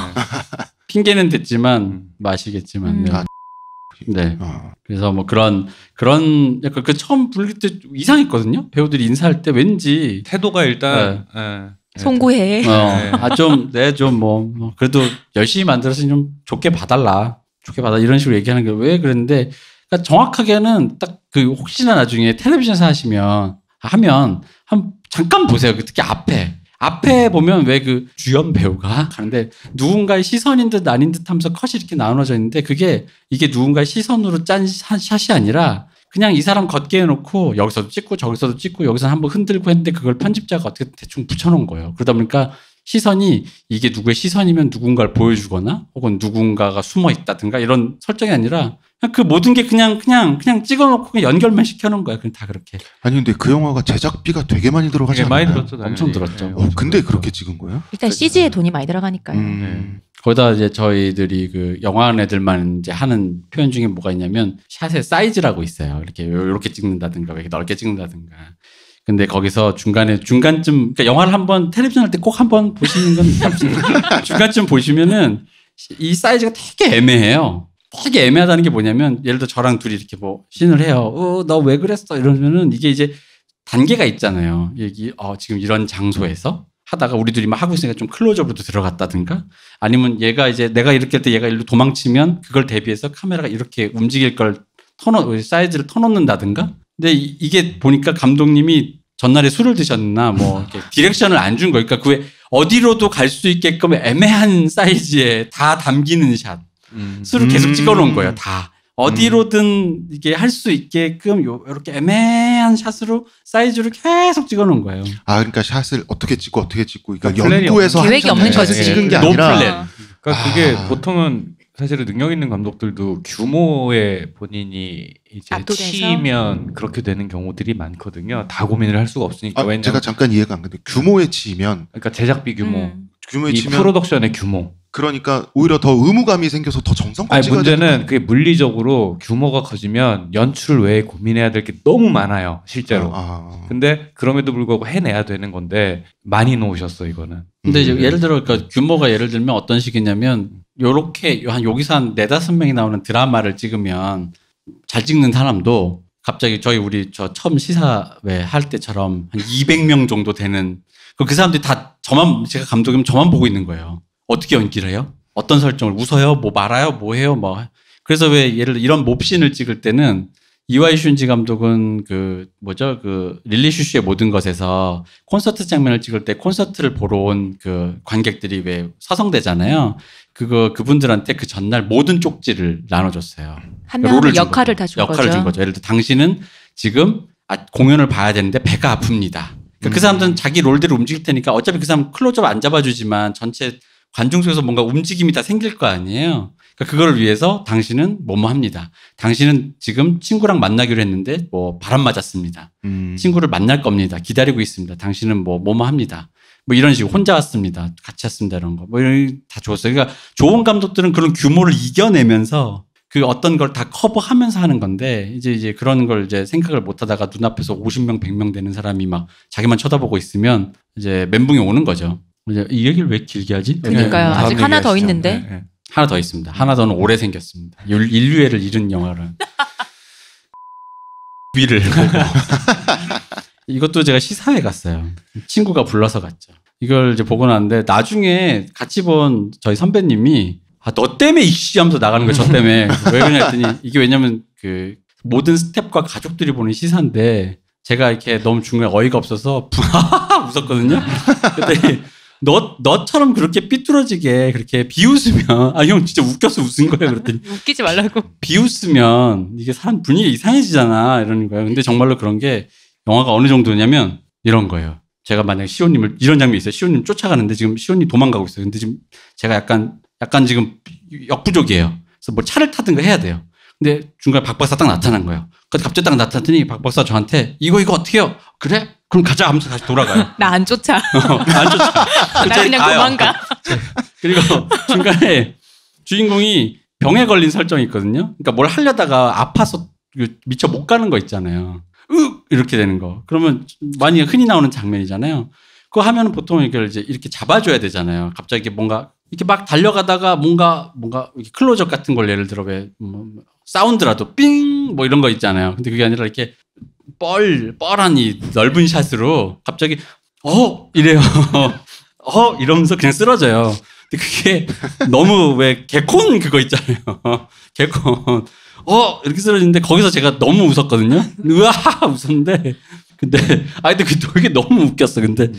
핑계는 됐지만 마시겠지만. 네. 아, 네. 아, 그래서 뭐 그런 약간 그 처음 부를 때 이상했거든요. 배우들이 인사할 때 왠지 태도가 일단 송구해. 좀 뭐 그래도 열심히 만들어서 좀 좋게 봐달라. 좋게 봐달라 이런 식으로 얘기하는 게 왜 그랬는데 그러니까 정확하게는 딱 그 혹시나 나중에 텔레비전에서 하면 잠깐 보세요. 특히 앞에 보면 왜 그 주연 배우가 가는데 누군가의 시선인 듯 아닌 듯 하면서 컷이 이렇게 나눠져 있는데 이게 누군가의 시선으로 짠 샷이 아니라 그냥 이 사람 걷게 해놓고 여기서도 찍고 저기서도 찍고 여기서 한번 흔들고 했는데 그걸 편집자가 어떻게 대충 붙여놓은 거예요. 그러다 보니까 시선이 이게 누구의 시선이면 누군가를 보여주거나 혹은 누군가가 숨어 있다든가 이런 설정이 아니라 그냥 그 모든 게 그냥 찍어놓고 그냥 연결만 시켜놓은 거야. 그냥 다 그렇게. 아니 근데 그 영화가 제작비가 되게 많이 들어가지 많이 않나요? 들었죠. 당연히. 엄청 들었죠. 네, 근데 엄청 그렇게 찍은 거예요? 일단 CG에 돈이 많이 들어가니까요. 거기다 이제 저희들이 그 영화하는 애들만 이제 하는 표현 중에 뭐가 있냐면 샷의 사이즈라고 있어요. 이렇게 찍는다든가 이렇게 넓게 찍는다든가. 근데 거기서 중간쯤 그러니까 영화를 한번 텔레비전 할 때 꼭 한번 보시는 건 중간쯤 보시면은 이 사이즈가 되게 애매해요. 되게 애매하다는 게 뭐냐면 예를 들어 저랑 둘이 이렇게 뭐 씬을 해요. 너 왜 그랬어? 이러면은 이게 이제 단계가 있잖아요. 지금 이런 장소에서 하다가 우리 둘이 막 하고 있으니까 좀 클로즈업으로 들어갔다든가 아니면 내가 이렇게 할 때 얘가 일로 도망치면 그걸 대비해서 카메라가 이렇게 움직일 걸 사이즈를 터놓는다든가. 근데 이게 보니까 감독님이 전날에 술을 드셨나 뭐 이렇게 디렉션을 안 준 거예요. 그러니까 그 어디로도 갈 수 있게끔 애매한 사이즈에 다 담기는 샷. 수를 계속 찍어놓은 거예요. 다. 어디로든 이게 할 수 있게끔 이렇게 애매한 샷으로 사이즈로 계속 찍어놓은 거예요. 아 그러니까 샷을 어떻게 찍고 그러니까 플랜이 연구해서 계획이 없는 거지. 찍은 게 노 아니라 플랜. 그러니까 그게 보통은 사실은 능력 있는 감독들도 규모에 본인이 이제 압도돼서? 치이면 그렇게 되는 경우들이 많거든요. 다 고민을 할 수가 없으니까. 왜냐면 제가 잠깐 이해가 안 가는데 규모에 치면 그러니까 제작비 규모, 규모에 이 치면 프로덕션의 규모. 그러니까 오히려 더 의무감이 생겨서 더 정성껏 아니 찍어야 문제는 그게 물리적으로 규모가 커지면 연출 외에 고민해야 될 게 너무 많아요 실제로. 근데 그럼에도 불구하고 해내야 되는 건데 많이 놓으셨어 이거는. 근데 이제 예를 들어 그러니까 규모가 예를 들면 어떤 식이냐면 요렇게 여기서 한 4-5명이 나오는 드라마를 찍으면 잘 찍는 사람도 갑자기 우리 처음 시사회 할 때처럼 한 200명 정도 되는 그 사람들이 다 제가 감독이면 저만 보고 있는 거예요. 어떻게 연기를 해요? 어떤 설정을 웃어요? 뭐 말아요? 뭐 해요? 뭐 그래서 왜 예를 들어 이런 몹씬을 찍을 때는 이와이 슌지 감독은 그 릴리 슈슈의 모든 것에서 콘서트 장면을 찍을 때 콘서트를 보러 온 그 관객들이 왜 서성대잖아요. 그분들한테 그 전날 모든 쪽지를 나눠줬어요. 한 명은 역할을 다 준 역할을 준 거죠. 예를 들어 당신은 지금 공연을 봐야 되는데 배가 아픕니다. 그러니까 그 사람들은 자기 롤대로 움직일 테니까 어차피 그 사람 클로즈업 안 잡아주지만 전체 관중 속에서 뭔가 움직임이 다 생길 거 아니에요. 그러니까 그걸 위해서 당신은 뭐뭐 합니다. 당신은 지금 친구랑 만나기로 했는데 뭐 바람 맞았습니다. 친구를 만날 겁니다. 기다리고 있습니다. 당신은 뭐뭐 합니다. 뭐 이런 식으로 혼자 왔습니다. 같이 왔습니다. 이런 거. 뭐 이런 다 줬어요. 그러니까 좋은 감독들은 그런 규모를 이겨내면서 그 어떤 걸 다 커버하면서 하는 건데 이제 그런 걸 이제 생각을 못 하다가 눈앞에서 50명, 100명 되는 사람이 막 자기만 쳐다보고 있으면 이제 멘붕이 오는 거죠. 이제 이 얘기를 왜 길게 하지? 그러니까요. 아직 하나 더 있는데. 네. 하나 더 있습니다. 하나 더는 오래 생겼습니다. 인류애를 잃은 영화를. 위를 보고. 이것도 제가 시사회 갔어요. 친구가 불러서 갔죠. 이걸 이제 보고 나는데 나중에 같이 본 저희 선배님이 너 때문에 이씨 하면서 나가는 거야. 저 때문에. 왜 그러냐 했더니 이게 왜냐면 그 모든 스태프과 가족들이 보는 시사인데 제가 이렇게 너무 중간에 어이가 없어서 웃었거든요. 그랬더니 너처럼 그렇게 삐뚤어지게 그렇게 비웃으면 형 진짜 웃겨서 웃은 거예요. 그랬더니 웃기지 말라고. 비웃으면 이게 사람 분위기 이상해지잖아 이러는 거예요. 근데 정말로 그런 게 영화가 어느 정도냐면 이런 거예요. 제가 만약에 시호님을 이런 장면이 있어요. 시호님 쫓아가는데 지금 시호님 도망가고 있어요. 근데 지금 제가 약간 지금 역부족이에요. 그래서 뭐 차를 타든가 해야 돼요. 근데 중간에 박 박사 딱 나타난 거예요. 그래서 갑자기 딱 나타났더니 박 박사 저한테 이거 어떻게 해요? 그래? 그럼 가자 하면서 다시 돌아가요. 나 안 쫓아. 안 쫓아. 나 그냥 가요. 도망가. 그리고 중간에 주인공이 병에 걸린 설정이 있거든요. 그러니까 뭘 하려다가 아파서 미처 못 가는 거 있잖아요. 이렇게 되는 거. 그러면 많이 흔히 나오는 장면이잖아요. 그거 하면은 보통 이걸 이제 이렇게 잡아줘야 되잖아요. 갑자기 뭔가 이렇게 막 달려가다가 뭔가 클로즈업 같은 걸 예를 들어 왜 사운드라도 삥 뭐 이런 거 있잖아요. 근데 그게 아니라 이렇게 뻘한 이 넓은 샷으로 갑자기 이래요. 이러면서 그냥 쓰러져요. 근데 그게 너무 왜 개콘 그거 있잖아요. 개콘 이렇게 쓰러지는데 거기서 제가 너무 웃었거든요. 으아 웃었는데 근데 그게 너무 웃겼어. 근데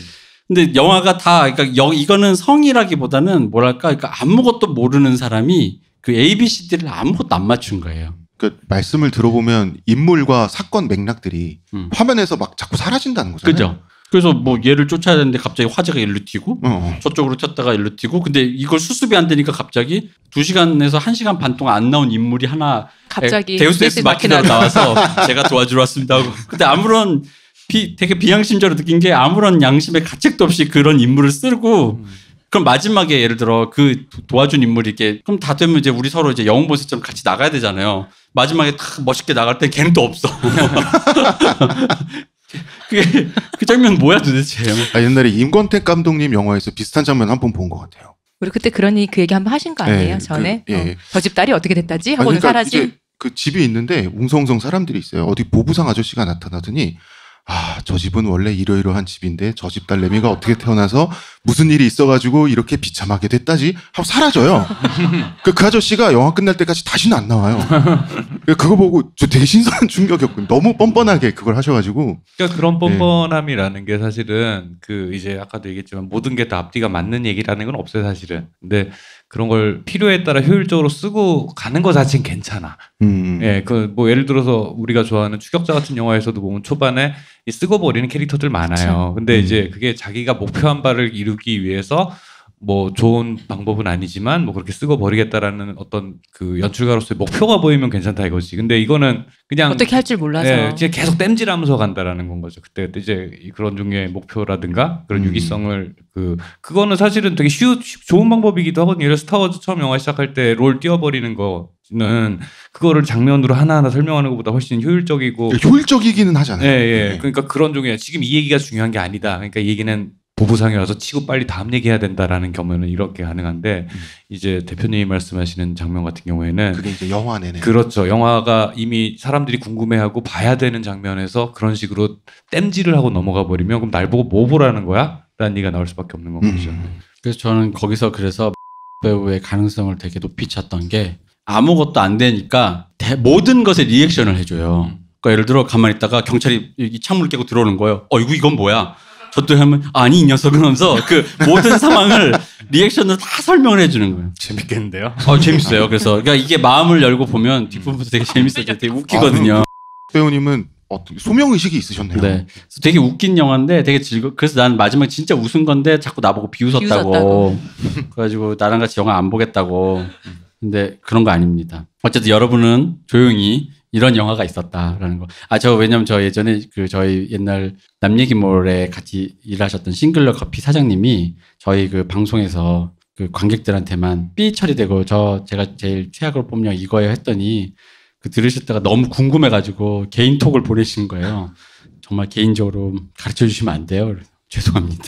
영화가 다 그러니까 이거는 성이라기보다는 뭐랄까 그러니까 아무것도 모르는 사람이 그 ABCD를 아무것도 안 맞춘 거예요. 그 말씀을 들어보면 인물과 사건 맥락들이 화면에서 막 자꾸 사라진다는 거잖아요. 그죠. 그래서 뭐 얘를 쫓아야 되는데 갑자기 화재가 일로 튀고 저쪽으로 튀었다가 일로 튀고 근데 이걸 수습이 안 되니까 갑자기 2시간에서 1시간 반 동안 안 나온 인물이 하나 갑자기 데우스 엑스 마키나로 나와서 제가 도와주러 왔습니다 하고 근데 아무런 되게 비양심적으로 느낀 게 아무런 양심의 가책도 없이 그런 인물을 쓰고 그럼 마지막에 예를 들어 그 도와준 인물이 이렇게 그럼 다 되면 이제 우리 서로 이제 영웅본색처럼 같이 나가야 되잖아요. 마지막에 탁 멋있게 나갈 때 걔는 또 없어. 그 장면 뭐야 도대체? 옛날에 임권택 감독님 영화에서 비슷한 장면 한 번 본 것 같아요. 우리 그때 그 얘기 한번 하신 거 아니에요? 네, 전에 예. 저 집 딸이 어떻게 됐다지 하고는 그러니까 사라진. 이제 그 집이 있는데 웅성웅성 사람들이 있어요. 어디 보부상 아저씨가 나타나더니 저 집은 원래 이러이러한 집인데 저 집 딸내미가 어떻게 태어나서 무슨 일이 있어가지고 이렇게 비참하게 됐다지 하고 사라져요. 그 아저씨가 영화 끝날 때까지 다시는 안 나와요. 그거 보고 저 되게 신선한 충격이었거든요. 너무 뻔뻔하게 그걸 하셔가지고. 그러니까 그런 뻔뻔함이라는 게 사실은 그 이제 아까도 얘기했지만 모든 게 다 앞뒤가 맞는 얘기라는 건 없어요 사실은. 근데 그런 걸 필요에 따라 효율적으로 쓰고 가는 거 자체는 괜찮아. 예, 그 뭐 예를 들어서 우리가 좋아하는 추격자 같은 영화에서도 보면 초반에 이 쓰고 버리는 캐릭터들 많아요. 근데 이제 그게 자기가 목표한 바를 이루기 위해서 뭐 좋은 방법은 아니지만 뭐 그렇게 쓰고 버리겠다라는 어떤 그 연출가로서의 목표가 보이면 괜찮다 이거지. 근데 이거는 그냥 어떻게 할 줄 몰라서 이제 계속 땜질하면서 간다라는 건 거죠. 그때 이제 그런 종류의 목표라든가 그런 유기성을 그거는 사실은 되게 좋은 방법이기도 하거든요. 예를 들어 스타워즈 처음 영화 시작할 때 롤 띄워버리는 거는 그거를 장면으로 하나하나 설명하는 것보다 훨씬 효율적이고 효율적이기는 하잖아요. 예. 그러니까 그런 종류야. 지금 이 얘기가 중요한 게 아니다. 그러니까 이 얘기는 보부상이라서 치고 빨리 다음 얘기해야 된다라는 경우는 이렇게 가능한데 이제 대표님이 말씀하시는 장면 같은 경우에는 그게 이제 영화 내내 그렇죠. 영화가 이미 사람들이 궁금해하고 봐야 되는 장면에서 그런 식으로 땜질을 하고 넘어가 버리면 그럼 날 보고 뭐 보라는 거야? 라는 얘기가 나올 수밖에 없는 거죠. 그래서 저는 거기서 그래서 배우의 가능성을 되게 높이 쳤던 게 아무것도 안 되니까 모든 것에 리액션을 해줘요. 그러니까 예를 들어 가만히 있다가 경찰이 이 창문을 깨고 들어오는 거예요. 이건 뭐야? 저도 하면 아니 이 녀석은 하면서 그 모든 상황을 리액션으로 다 설명을 해주는 거예요. 재밌겠는데요? 재밌어요. 그러니까 이게 마음을 열고 보면 뒷부분부터 되게 재밌어요. 되게 웃기거든요. 배우님은 소명 의식이 있으셨네요. 네, 그래서 되게 웃긴 영화인데 되게 그래서 난 마지막에 진짜 웃은 건데 자꾸 나보고 비웃었다고. 그래가지고 나랑 같이 영화 안 보겠다고. 근데 그런 거 아닙니다. 어쨌든 여러분은 조용히 이런 영화가 있었다라는 거. 왜냐면 저 예전에 저희 옛날 남얘기몰에 같이 일하셨던 싱글러 커피 사장님이 저희 그 방송에서 그 관객들한테만 삐 처리되고 제가 제일 최악으로 뽑냐 이거예요 했더니 들으셨다가 너무 궁금해가지고 개인 톡을 보내신 거예요. 정말 개인적으로 가르쳐 주시면 안 돼요? 죄송합니다.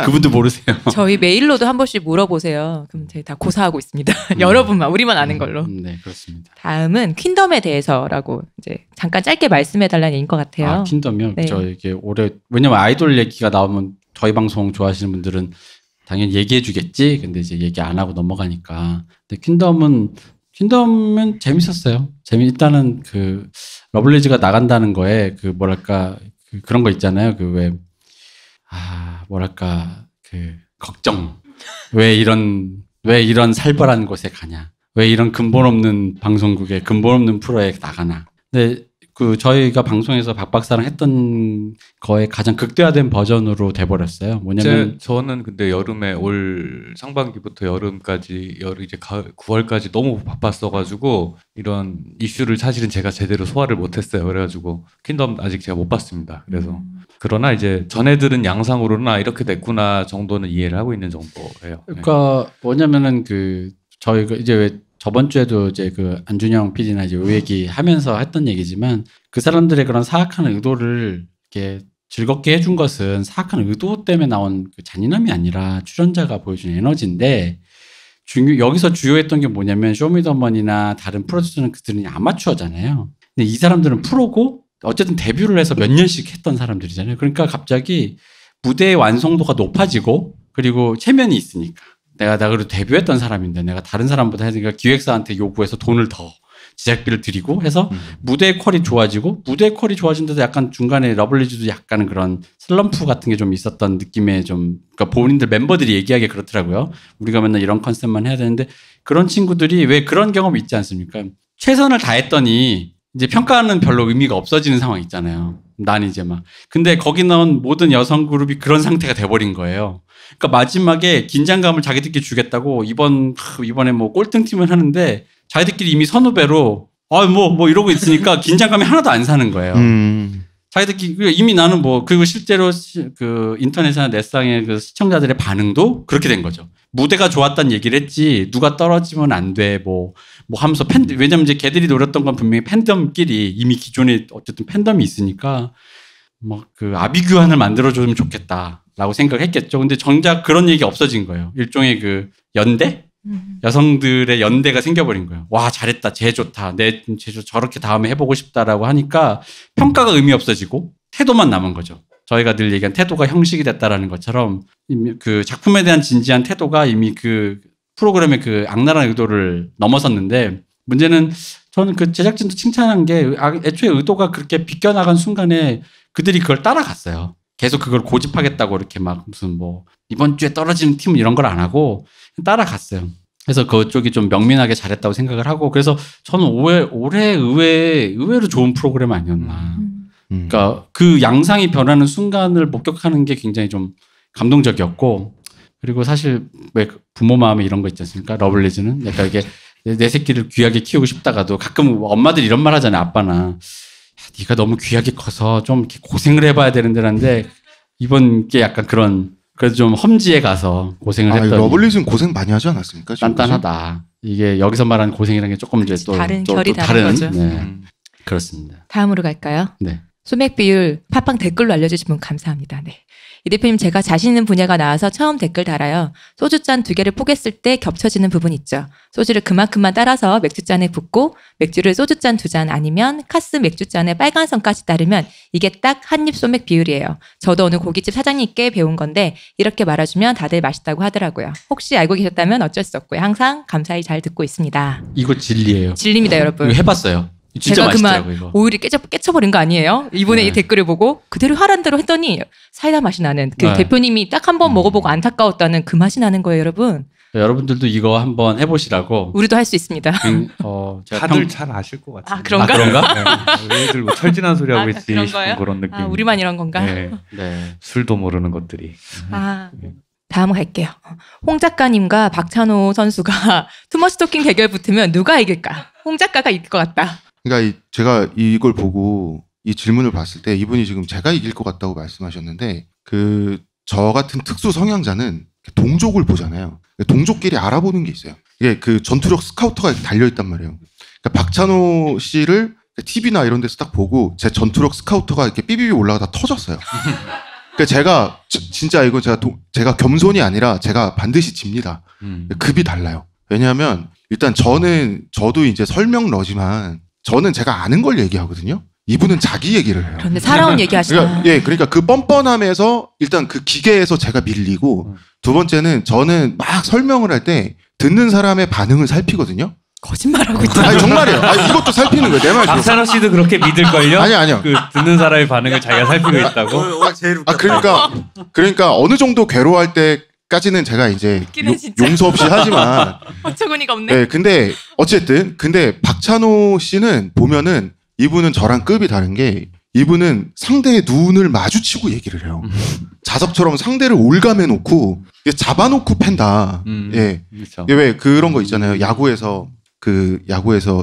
그분도 모르세요. 저희 메일로도 한 번씩 물어보세요. 그럼 저희 다 고사하고 있습니다. 여러분만 우리만 아는 걸로. 네, 그렇습니다. 다음은 퀸덤에 대해서라고 이제 잠깐 짧게 말씀해달라는 얘기인 것 같아요. 퀸덤이요? 네. 이게 왜냐면 아이돌 얘기가 나오면 저희 방송 좋아하시는 분들은 당연히 얘기해주겠지. 근데 이제 얘기 안 하고 넘어가니까. 근데 퀸덤은 재밌었어요. 일단은 러블리즈가 나간다는 거에 그런 거 있잖아요. 걱정. 왜 이런 살벌한 곳에 가냐. 왜 이런 근본 없는 방송국에 근본 없는 프로에 나가나. 근데 그 저희가 방송에서 박 박사랑 했던 거에 가장 극대화된 버전으로 돼버렸어요. 뭐냐면 저는 근데 여름에 올 상반기부터 여름까지 이제 9월까지 너무 바빴어가지고 이런 이슈를 사실은 제가 제대로 소화를 못했어요. 그래가지고 킹덤 아직 제가 못 봤습니다. 그래서 그러나 이제 전해들은 양상으로나 이렇게 됐구나 정도는 이해를 하고 있는 정도예요. 그러니까 뭐냐면은 그 저희가 이제 왜 저번 주에도 이제 그 안준영 PD나 이제 요 얘기 하면서 했던 얘기지만 그 사람들의 그런 사악한 의도를 이렇게 즐겁게 해준 것은 사악한 의도 때문에 나온 그 잔인함이 아니라 출연자가 보여준 에너지인데 여기서 주요했던 게 뭐냐면 쇼미더머니나 다른 프로듀서는 그들은 아마추어잖아요. 근데 이 사람들은 프로고 어쨌든 데뷔를 해서 몇 년씩 했던 사람들이잖아요. 그러니까 갑자기 무대의 완성도가 높아지고 그리고 체면이 있으니까 내가 그래도 데뷔했던 사람인데 내가 다른 사람보다 해야 되니까 기획사한테 요구해서 돈을 더 제작비를 드리고 해서 무대의 퀄이 좋아지고 무대의 퀄이 좋아진데도 약간 중간에 러블리즈도 약간 그런 슬럼프 같은 게 좀 있었던 느낌의 좀 그러니까 본인들 멤버들이 얘기하기에 그렇더라고요. 우리가 맨날 이런 컨셉만 해야 되는데 그런 친구들이 왜 그런 경험이 있지 않습니까? 최선을 다했더니 이제 평가는 별로 의미가 없어지는 상황이 있잖아요. 난 이제 막 근데 거기 나온 모든 여성 그룹이 그런 상태가 돼버린 거예요. 그러니까 마지막에 긴장감을 자기들끼리 주겠다고 이번에 뭐 꼴등팀을 하는데 자기들끼리 이미 선후배로 뭐 이러고 있으니까 긴장감이 하나도 안 사는 거예요. 자기들끼리 이미 나는 그리고 실제로 그 인터넷이나 넷상의 그 시청자들의 반응도 그렇게 된 거죠. 무대가 좋았다는 얘기를 했지 누가 떨어지면 안 돼 뭐 하면서 왜냐면 이제 걔들이 노렸던 건 분명히 팬덤끼리 이미 기존에 어쨌든 팬덤이 있으니까 뭐 그 아비규환을 만들어주면 좋겠다라고 생각했겠죠. 근데 정작 그런 얘기 없어진 거예요. 일종의 그 연대? 여성들의 연대가 생겨버린 거예요. 와 잘했다, 쟤 좋다, 쟤 저렇게 다음에 해보고 싶다라고 하니까 평가가 의미 없어지고 태도만 남은 거죠. 저희가 늘 얘기한 태도가 형식이 됐다라는 것처럼 이미 그 작품에 대한 진지한 태도가 이미 그 프로그램의 그 악랄한 의도를 넘어섰는데 문제는 저는 그 제작진도 칭찬한 게 애초에 의도가 그렇게 비껴나간 순간에 그들이 그걸 따라갔어요. 계속 그걸 고집하겠다고 이렇게 막 무슨 뭐 이번 주에 떨어지는 팀은 이런 걸 안 하고 따라갔어요. 그래서 그쪽이 좀 명민하게 잘했다고 생각을 하고 그래서 저는 올해 의외로 좋은 프로그램 아니었나. 그러니까 그 양상이 변하는 순간을 목격하는 게 굉장히 좀 감동적이었고 그리고 사실 왜 부모 마음에 이런 거 있지 않습니까? 러블리즈는 그러니까 이게 내 새끼를 귀하게 키우고 싶다가도 가끔 엄마들이 이런 말 하잖아요. 아빠나 네가 너무 귀하게 커서 좀 이렇게 고생을 해봐야 되는데라는데 이번 게 약간 그래도 좀 험지에 가서 고생을 했더니 러블리즈는 고생 많이 하지 않았습니까? 단단하다. 이게 여기서 말하는 고생이라는 게 조금 이제 또 다른 결이 다른 거죠. 네. 그렇습니다. 다음으로 갈까요? 네. 소맥 비율 팟빵 댓글로 알려주신 분 감사합니다. 네. 이 대표님 제가 자신 있는 분야가 나와서 처음 댓글 달아요. 소주잔 2개를 포개쓸 때 겹쳐지는 부분 있죠. 소주를 그만큼만 따라서 맥주잔에 붓고 맥주를 소주잔 2잔 아니면 카스 맥주잔에 빨간 선까지 따르면 이게 딱 한입 소맥 비율이에요. 저도 오늘 고깃집 사장님께 배운 건데 이렇게 말아주면 다들 맛있다고 하더라고요. 혹시 알고 계셨다면 어쩔 수 없고요. 항상 감사히 잘 듣고 있습니다. 이거 진리예요. 진리입니다, 여러분. 이거 해봤어요. 진짜 제가 맛있더라고 그만 이거. 오일이 깨쳐버린 거 아니에요? 이번에 네. 이 댓글을 보고 그대로 하란 대로 했더니 사이다 맛이 나는 그 네. 대표님이 딱 한 번 먹어보고 안타까웠다는 그 맛이 나는 거예요, 여러분. 여러분들도 이거 한번 해보시라고. 우리도 할 수 있습니다. 다들 제가 잘 아실 것 같아요. 아, 그런가? 네. 애들 뭐 철진한 소리 하고 있지 그런 싶은 거예요? 그런 느낌. 아, 우리만 이런 건가? 네. 네. 술도 모르는 것들이. 아, 다음 갈게요. 홍 작가님과 박찬호 선수가 투머치 토킹 대결 붙으면 누가 이길까? 홍 작가가 이길 것 같다. 그러니까 제가 이걸 보고 이 질문을 봤을 때 이분이 지금 제가 이길 것 같다고 말씀하셨는데 저 같은 특수 성향자는 동족을 보잖아요. 동족끼리 알아보는 게 있어요. 이게 그 전투력 스카우터가 달려 있단 말이에요. 그러니까 박찬호 씨를 TV나 이런 데서 딱 보고 제 전투력 스카우터가 이렇게 삐비비 올라가다 터졌어요. 그러니까 제가 진짜 이거 제가 겸손이 아니라 제가 반드시 집니다. 급이 달라요. 왜냐하면 일단 저도 이제 설명러지만 저는 제가 아는 걸 얘기하거든요. 이분은 자기 얘기를 해요. 그런데 살아온 얘기 하시나? 그러니까 그 뻔뻔함에서 일단 그 기계에서 제가 밀리고 두 번째는 저는 막 설명을 할 때 듣는 사람의 반응을 살피거든요. 거짓말하고 있다. 아니 정말이에요. 이것도 살피는 거예요. 내 말. 박찬호 씨도 그렇게 믿을걸요? 아니요. 그 듣는 사람의 반응을 자기가 살피고 있다고? 그러니까 어느 정도 괴로워할 때까지는 제가 이제 웃기네, 진짜. 용서 없이 하지만 어처구니가 없네. 네, 근데 어쨌든 박찬호 씨는 보면은 이분은 저랑 급이 다른 게 이분은 상대의 눈을 마주치고 얘기를 해요. 자석처럼 상대를 올감해 놓고 잡아놓고 팬다. 예. 그렇죠. 왜 그런 거 있잖아요. 야구에서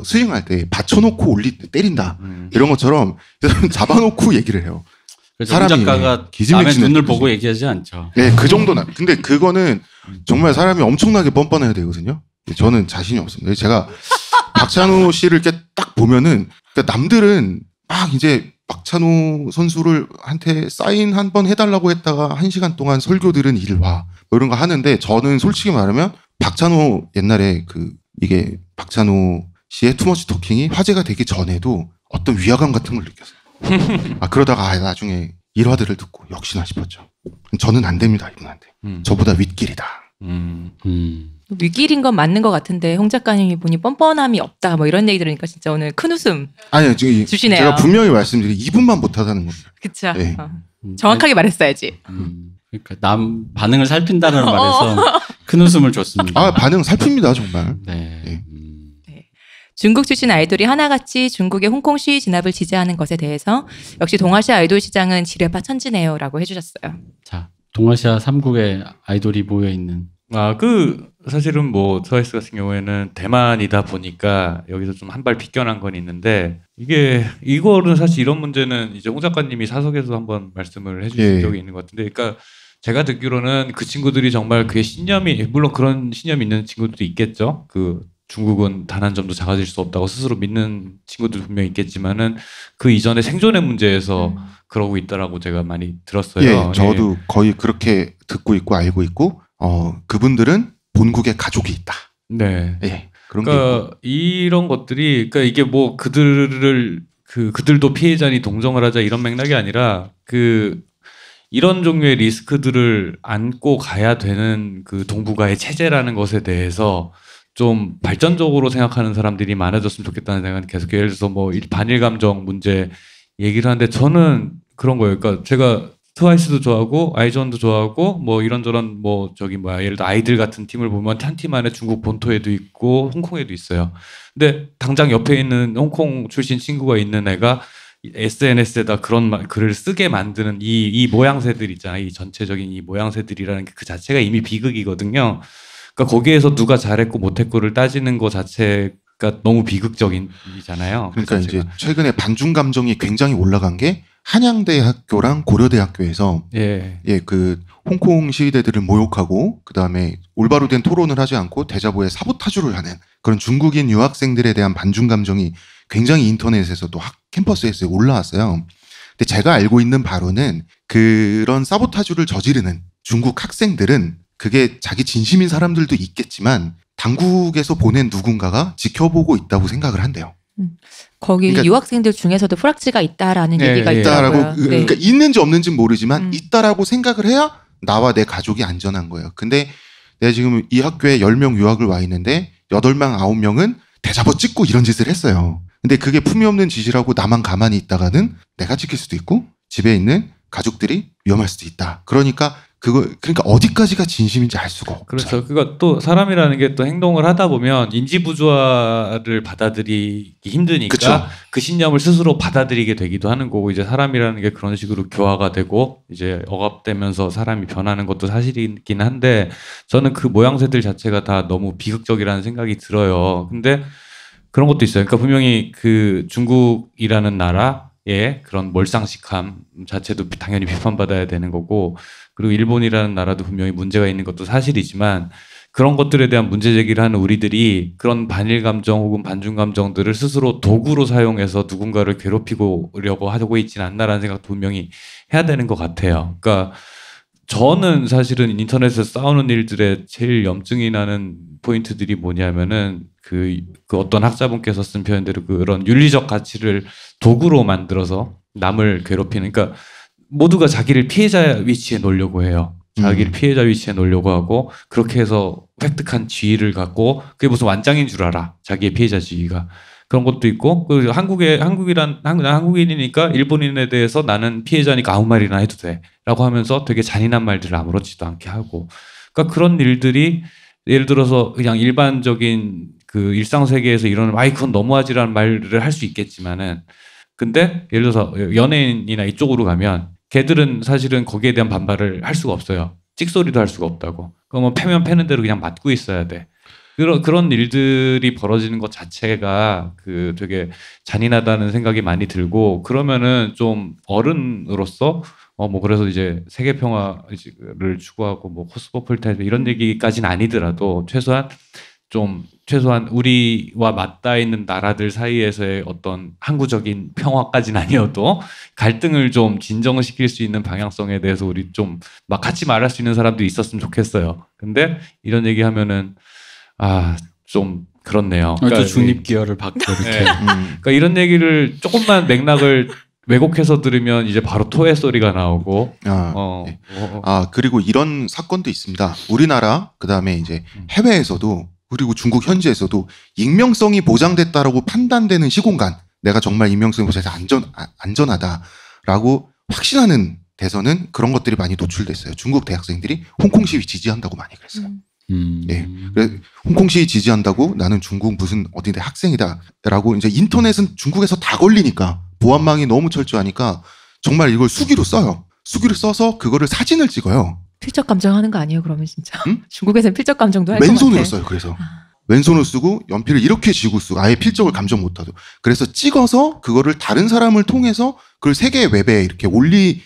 스윙할 때 받쳐놓고 때린다. 이런 것처럼 잡아놓고 얘기를 해요. 사람이 작가가 남의 눈을 보고 얘기하지 않죠. 네, 그 정도나. 근데 그거는 정말 사람이 엄청나게 뻔뻔해야 되거든요. 저는 자신이 없습니다. 제가 박찬호 씨를 이렇게 딱 보면은 그러니까 남들은 막 이제 박찬호 선수를 한테 사인 한 번 해달라고 했다가 1시간 동안 설교 들은 일 와. 뭐 이런 거 하는데 저는 솔직히 말하면 박찬호 옛날에 이게 박찬호 씨의 투머치 토킹이 화제가 되기 전에도 어떤 위화감 같은 걸 느꼈어요. 그러다가 나중에 일화들을 듣고 역시나 싶었죠. 저는 안 됩니다, 이분한테. 저보다 윗길이다. 윗길인 건 맞는 것 같은데 홍 작가님이 보니 뻔뻔함이 없다 뭐 이런 얘기 들으니까 진짜 오늘 큰 웃음 아니요, 주시네요. 제가 분명히 말씀드린 이분만 못하다는 겁니다. 그쵸. 네. 정확하게 말했어야지. 그러니까 남 반응을 살핀다는 말에서 큰 웃음을 줬습니다. 반응 살핍니다, 정말. 네. 네. 중국 출신 아이돌이 하나같이 중국의 홍콩 시위 진압을 지지하는 것에 대해서 역시 동아시아 아이돌 시장은 지뢰파 천지네요라고 해주셨어요. 자, 동아시아 3국의 아이돌이 모여 있는. 사실은 뭐 트와이스 같은 경우에는 대만이다 보니까 여기서 좀 한 발 비껴난 건 있는데 이거는 사실 이런 문제는 이제 홍 작가님이 사석에서 한번 말씀을 해주신 적이 있는 것 같은데, 그러니까 제가 듣기로는 그 친구들이 정말 그의 신념이, 물론 그런 신념이 있는 친구들도 있겠죠. 중국은 단 한 점도 작아질 수 없다고 스스로 믿는 친구들 분명히 있겠지만은 그 이전에 생존의 문제에서 그러고 있다라고 제가 많이 들었어요. 예, 저도 거의 그렇게 듣고 있고 알고 있고 그분들은 본국에 가족이 있다. 네. 예. 그런 그러니까 이런 것들이, 그러니까 이게 뭐 그들도 피해자니 동정을 하자 이런 맥락이 아니라 이런 종류의 리스크들을 안고 가야 되는 동북아의 체제라는 것에 대해서 좀 발전적으로 생각하는 사람들이 많아졌으면 좋겠다는 생각은 계속, 예를 들어서 뭐 반일 감정 문제 얘기를 하는데 저는 그런 거예요. 그러니까 제가 트와이스도 좋아하고 아이즈원도 좋아하고 뭐 이런저런 예를 들어 아이들 같은 팀을 보면 한 팀 안에 중국 본토에도 있고 홍콩에도 있어요. 근데 당장 옆에 있는 홍콩 출신 친구가 있는 애가 SNS에다 그런 글을 쓰게 만드는 이 모양새들 있잖아요. 이 전체적인 이 모양새들이라는 게 그 자체가 이미 비극이거든요. 그러니까 거기에서 누가 잘했고 못했고를 따지는 것 자체가 너무 비극적이잖아요. 그러니까 이제 최근에 반중 감정이 굉장히 올라간 게 한양대학교랑 고려대학교에서 홍콩 시위대들을 모욕하고 그다음에 올바로 된 토론을 하지 않고 대자보에 사보타주를 하는 그런 중국인 유학생들에 대한 반중 감정이 굉장히 인터넷에서도 캠퍼스에서 올라왔어요. 근데 제가 알고 있는 바로는 그런 사보타주를 저지르는 중국 학생들은 그게 자기 진심인 사람들도 있겠지만 당국에서 보낸 누군가가 지켜보고 있다고 생각을 한대요. 거기 그러니까 유학생들 중에서도 프락지가 있다라는 얘기가 있더라고요. 그러니까 있는지 없는지는 모르지만 있다라고 생각을 해야 나와 내 가족이 안전한 거예요. 근데 내가 지금 이 학교에 10명 유학을 와 있는데 8명, 9명은 대자보 찍고 이런 짓을 했어요. 근데 그게 품위 없는 짓이라고 나만 가만히 있다가는 내가 찍힐 수도 있고 집에 있는 가족들이 위험할 수도 있다. 그러니까 어디까지가 진심인지 알 수가 없죠. 그렇죠. 그러니까 또 사람이라는 게 또 행동을 하다 보면 인지부조화를 받아들이기 힘드니까 그쵸. 그 신념을 스스로 받아들이게 되기도 하는 거고, 이제 사람이라는 게 그런 식으로 교화가 되고 이제 억압되면서 사람이 변하는 것도 사실이긴 한데, 저는 그 모양새들 자체가 다 너무 비극적이라는 생각이 들어요. 근데 그런 것도 있어요. 그러니까 분명히 중국이라는 나라의 그런 몰상식함 자체도 당연히 비판받아야 되는 거고, 그리고 일본이라는 나라도 분명히 문제가 있는 것도 사실이지만, 그런 것들에 대한 문제 제기를 하는 우리들이 그런 반일 감정 혹은 반중 감정들을 스스로 도구로 사용해서 누군가를 괴롭히려고 하고 있지는 않나라는 생각도 분명히 해야 되는 것 같아요. 그러니까 저는 사실은 인터넷에서 싸우는 일들의 제일 염증이 나는 포인트들이 뭐냐면은 그 어떤 학자분께서 쓴 표현대로 그런 윤리적 가치를 도구로 만들어서 남을 괴롭히는, 그러니까 모두가 자기를 피해자 위치에 놓으려고 해요. 자기를 피해자 위치에 놓으려고 하고, 그렇게 해서 획득한 지위를 갖고, 그게 무슨 완장인 줄 알아, 자기의 피해자 지위가. 그런 것도 있고, 한국인이니까 일본인에 대해서 나는 피해자니까 아무 말이나 해도 돼 라고 하면서 되게 잔인한 말들을 아무렇지도 않게 하고, 그러니까 그런 일들이 예를 들어서 그냥 일반적인 그 일상 세계에서 이런 그건 너무하지라는 말을 할 수 있겠지만은 근데 예를 들어서 연예인이나 이쪽으로 가면 걔들은 사실은 거기에 대한 반발을 할 수가 없어요. 찍소리도 할 수가 없다고. 그러면 패면 패는 대로 그냥 맞고 있어야 돼. 그런 일들이 벌어지는 것 자체가 그 되게 잔인하다는 생각이 많이 들고 그러면은 좀 어른으로서 뭐 그래서 이제 세계 평화를 추구하고 뭐 코스모폴리탄 이런 얘기까지는 아니더라도 최소한 우리와 맞닿아 있는 나라들 사이에서의 어떤 항구적인 평화까지는 아니어도 갈등을 좀 진정시킬 수 있는 방향성에 대해서 우리 좀 막 같이 말할 수 있는 사람들이 있었으면 좋겠어요. 근데 이런 얘기하면은 좀 그렇네요. 또 중립 기여를 받고 이렇게. 네. 그러니까 이런 얘기를 조금만 맥락을 왜곡해서 들으면 이제 바로 토의 소리가 나오고. 네. 그리고 이런 사건도 있습니다. 우리나라 그다음에 이제 해외에서도 그리고 중국 현지에서도 익명성이 보장됐다라고 판단되는 시공간, 내가 정말 익명성이 보장돼서 안전하다라고 확신하는 데서는 그런 것들이 많이 노출됐어요. 중국 대학생들이 홍콩 시위 지지한다고 많이 그랬어요. 예. 홍콩 시위 지지한다고 나는 중국 무슨 어디대 학생이다라고 이제 인터넷은 중국에서 다 걸리니까 보안망이 너무 철저하니까 정말 이걸 수기로 써요. 수기로 써서 그거를 사진을 찍어요. 필적 감정하는 거 아니에요? 그러면 진짜 응? 중국에서는 필적 감정도 할 것 같아. 맨손으로 써요. 그래서 왼손을 쓰고 연필을 이렇게 쥐고 쓰고 아예 필적을 감정 못하죠. 그래서 찍어서 그거를 다른 사람을 통해서 그걸 세계 웹에 이렇게 올리는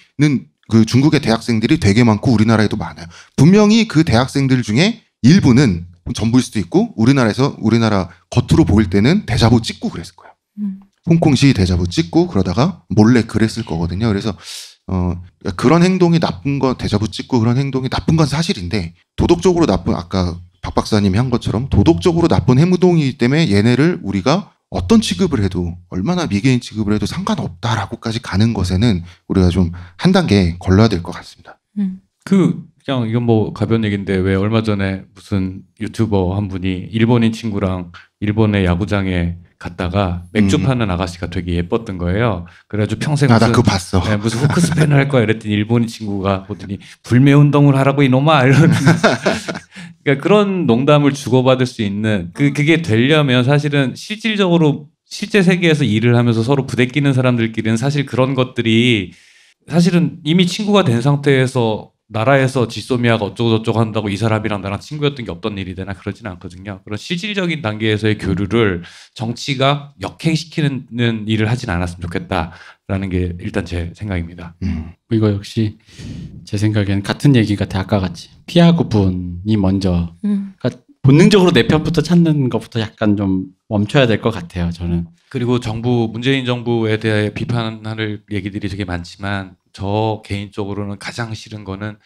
그 중국의 대학생들이 되게 많고 우리나라에도 많아요. 분명히 그 대학생들 중에 일부는 전부일 수도 있고 우리나라 겉으로 보일 때는 데자부 찍고 그랬을 거예요. 홍콩시 데자부 찍고 그러다가 몰래 그랬을 거거든요. 그래서 그런 행동이 나쁜 건 데자부 찍고 그런 행동이 나쁜 건 사실인데 도덕적으로 나쁜 아까 박 박사님이 한 것처럼 도덕적으로 나쁜 행동이기 때문에 얘네를 우리가 어떤 취급을 해도 얼마나 미개인 취급을 해도 상관없다라고까지 가는 것에는 우리가 좀 한 단계 걸러야 될 것 같습니다. 그냥 이건 뭐 가벼운 얘기인데 왜 얼마 전에 무슨 유튜버 한 분이 일본인 친구랑 일본의 야구장에 갔다가 맥주 파는 아가씨가 되게 예뻤던 거예요. 그래가지고 평생 나 그거 봤어. 네, 무슨 후크스팬을 할 거야 이랬더니 일본인 친구가 보더니 불매 운동을 하라고 이놈아 이런. 그러니까 그런 농담을 주고받을 수 있는 그게 되려면 사실은 실질적으로 실제 세계에서 일을 하면서 서로 부대끼는 사람들끼리는 사실 그런 것들이 사실은 이미 친구가 된 상태에서 나라에서 지소미아가 어쩌고저쩌고 한다고 이 사람이랑 나랑 친구였던 게 없던 일이 되나 그러진 않거든요. 그런 실질적인 단계에서의 교류를 정치가 역행시키는 일을 하진 않았으면 좋겠다라는 게 일단 제 생각입니다. 이거 역시 제 생각에는 같은 얘기 같아. 아까 같이 피하고 분이 먼저 그러니까 본능적으로 내 편부터 찾는 것부터 약간 좀 멈춰야 될 것 같아요. 저는. 그리고 문재인 정부에 대해 비판할 얘기들이 되게 많지만 저 개인적으로는 가장 싫은 거는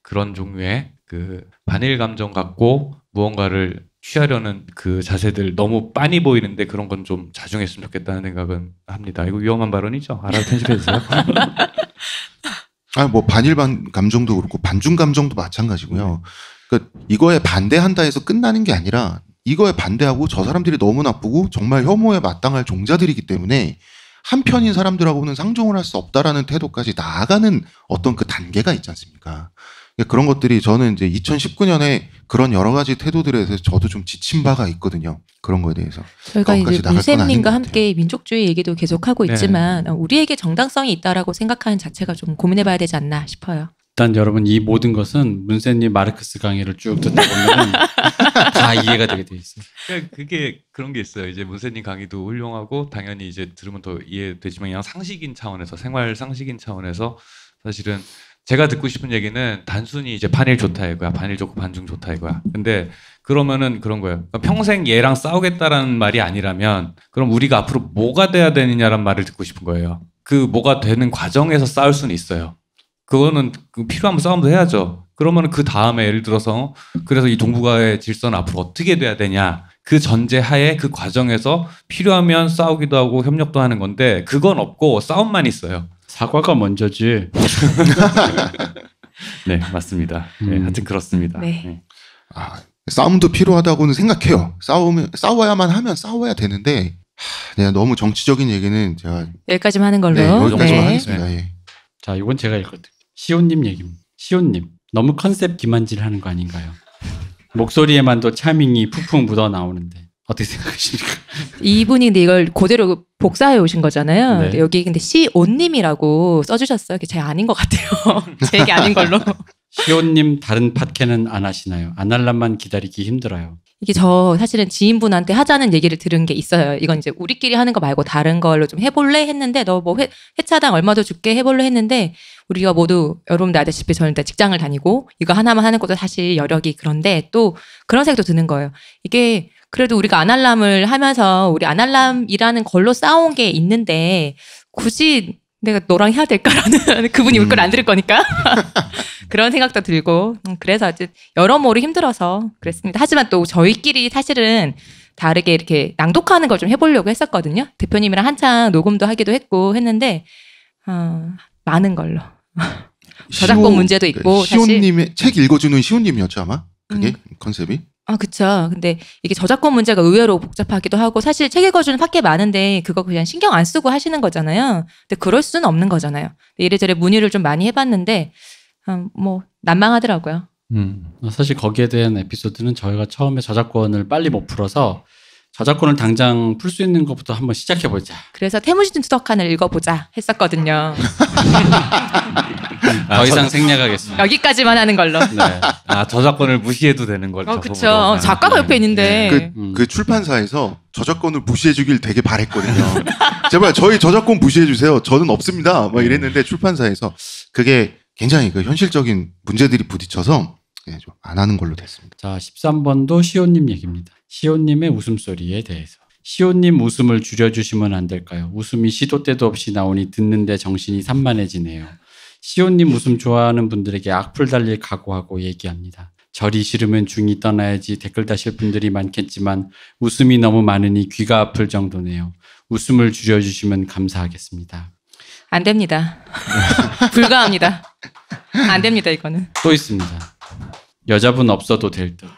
그런 종류의 그 반일 감정 갖고 무언가를 취하려는 그 자세들 너무 빤히 보이는데 그런 건 좀 자중했으면 좋겠다는 생각은 합니다. 이거 위험한 발언이죠. 알아서 편집해주세요. 뭐 반일 감정도 그렇고 반중 감정도 마찬가지고요. 그러니까 이거에 반대한다 해서 끝나는 게 아니라 이거에 반대하고 저 사람들이 너무 나쁘고 정말 혐오에 마땅할 종자들이기 때문에 한편인 사람들하고는 상종을 할 수 없다라는 태도까지 나아가는 어떤 그 단계가 있지 않습니까? 그런 것들이 저는 이제 2019년에 그런 여러 가지 태도들에 대해서 저도 좀 지친 바가 있거든요. 그런 거에 대해서. 저희가 이제 문쌤님과 함께 민족주의 얘기도 계속하고 있지만 우리에게 정당성이 있다라고 생각하는 자체가 좀 고민해봐야 되지 않나 싶어요. 일단 여러분 이 모든 것은 문쌤님 마르크스 강의를 쭉 듣다 보면 다 이해가 되게 돼 있어요. 그게 그런 게 있어요. 이제 문쌤님 강의도 훌륭하고 당연히 이제 들으면 더 이해되지만 그냥 상식인 차원에서 생활 상식인 차원에서 사실은 제가 듣고 싶은 얘기는 단순히 이제 반일 좋다 이거야. 반일 좋고 반중 좋다 이거야. 근데 그러면은 그런 거예요. 그러니까 평생 얘랑 싸우겠다라는 말이 아니라면 그럼 우리가 앞으로 뭐가 돼야 되느냐라는 말을 듣고 싶은 거예요. 그 뭐가 되는 과정에서 싸울 수는 있어요. 그거는 필요하면 싸움도 해야죠. 그러면 그 다음에 예를 들어서 그래서 이 동북아의 질서는 앞으로 어떻게 돼야 되냐. 그 전제하에 그 과정에서 필요하면 싸우기도 하고 협력도 하는 건데 그건 없고 싸움만 있어요. 사과가 먼저지. 네, 맞습니다. 네, 하여튼 그렇습니다. 네. 네. 싸움도 필요하다고는 생각해요. 싸워야만 하면 싸워야 되는데 내가 너무 정치적인 얘기는 제가 여기까지만 하는 걸로. 네, 여기까지만 네. 하겠습니다. 예. 자, 이건 제가 읽거든요. 시온님 얘기입니다. 시온님, 너무 컨셉 기만질 하는 거 아닌가요? 목소리에만도 차밍이 푹푹 묻어 나오는데 어떻게 생각하십니까? 이분이 근데 이걸 그대로 복사해 오신 거잖아요. 네. 근데 여기 근데 시온님이라고 써주셨어요. 그게 제 아닌 것 같아요. 제 얘기 아닌 걸로. 시온님 다른 팟캐는 안 하시나요? 아날람만 기다리기 힘들어요. 이게 저 사실은 지인분한테 하자는 얘기를 들은 게 있어요. 이건 이제 우리끼리 하는 거 말고 다른 걸로 좀 해볼래 했는데 너 뭐 회차당 얼마 더 줄게 해볼래 했는데 우리가 모두 여러분들 알다시피 저는 일단 직장을 다니고 이거 하나만 하는 것도 사실 여력이 그런데 또 그런 생각도 드는 거예요. 이게 그래도 우리가 아날람을 하면서 우리 아날람이라는 걸로 쌓아온 게 있는데 굳이 내가 너랑 해야 될까라는 그분이 울 걸 안 들을 거니까 그런 생각도 들고 그래서 이제 여러모로 힘들어서 그랬습니다. 하지만 또 저희끼리 사실은 다르게 이렇게 낭독하는 걸 좀 해보려고 했었거든요. 대표님이랑 한창 녹음도 하기도 했고 했는데 많은 걸로 저작권 문제도 있고 시온님의 책 읽어주는 시온님이었죠 아마 그게 컨셉이. 아, 그쵸. 근데 이게 저작권 문제가 의외로 복잡하기도 하고 사실 책 읽어주는 팟캐 많은데 그거 그냥 신경 안 쓰고 하시는 거잖아요. 근데 그럴 수는 없는 거잖아요. 이래저래 문의를 좀 많이 해봤는데 뭐 난망하더라고요. 사실 거기에 대한 에피소드는 저희가 처음에 저작권을 빨리 못 풀어서 저작권을 당장 풀 수 있는 것부터 한번 시작해보자. 그래서 태무진 투덕한을 읽어보자 했었거든요. 더 이상 생략하겠습니다. 여기까지만 하는 걸로. 네. 저작권을 무시해도 되는 걸. 그쵸. 작가가 옆에 있는데. 그 출판사에서 저작권을 무시해주길 되게 바랬거든요. 제발 저희 저작권 무시해주세요. 저는 없습니다. 막 이랬는데 출판사에서 그게 굉장히 그 현실적인 문제들이 부딪혀서 좀 안 하는 걸로 됐습니다. 자, 13번도 시온님 얘기입니다. 시온님의 웃음소리에 대해서. 시온님 웃음을 줄여주시면 안 될까요? 웃음이 시도 때도 없이 나오니 듣는데 정신이 산만해지네요. 시온님 웃음 좋아하는 분들에게 악플 달릴 각오하고 얘기합니다. 절이 싫으면 중이 떠나야지 댓글 다실 분들이 많겠지만 웃음이 너무 많으니 귀가 아플 정도네요. 웃음을 줄여주시면 감사하겠습니다. 안 됩니다. 불가합니다. 안 됩니다, 이거는. 또 있습니다. 여자분 없어도 될 듯.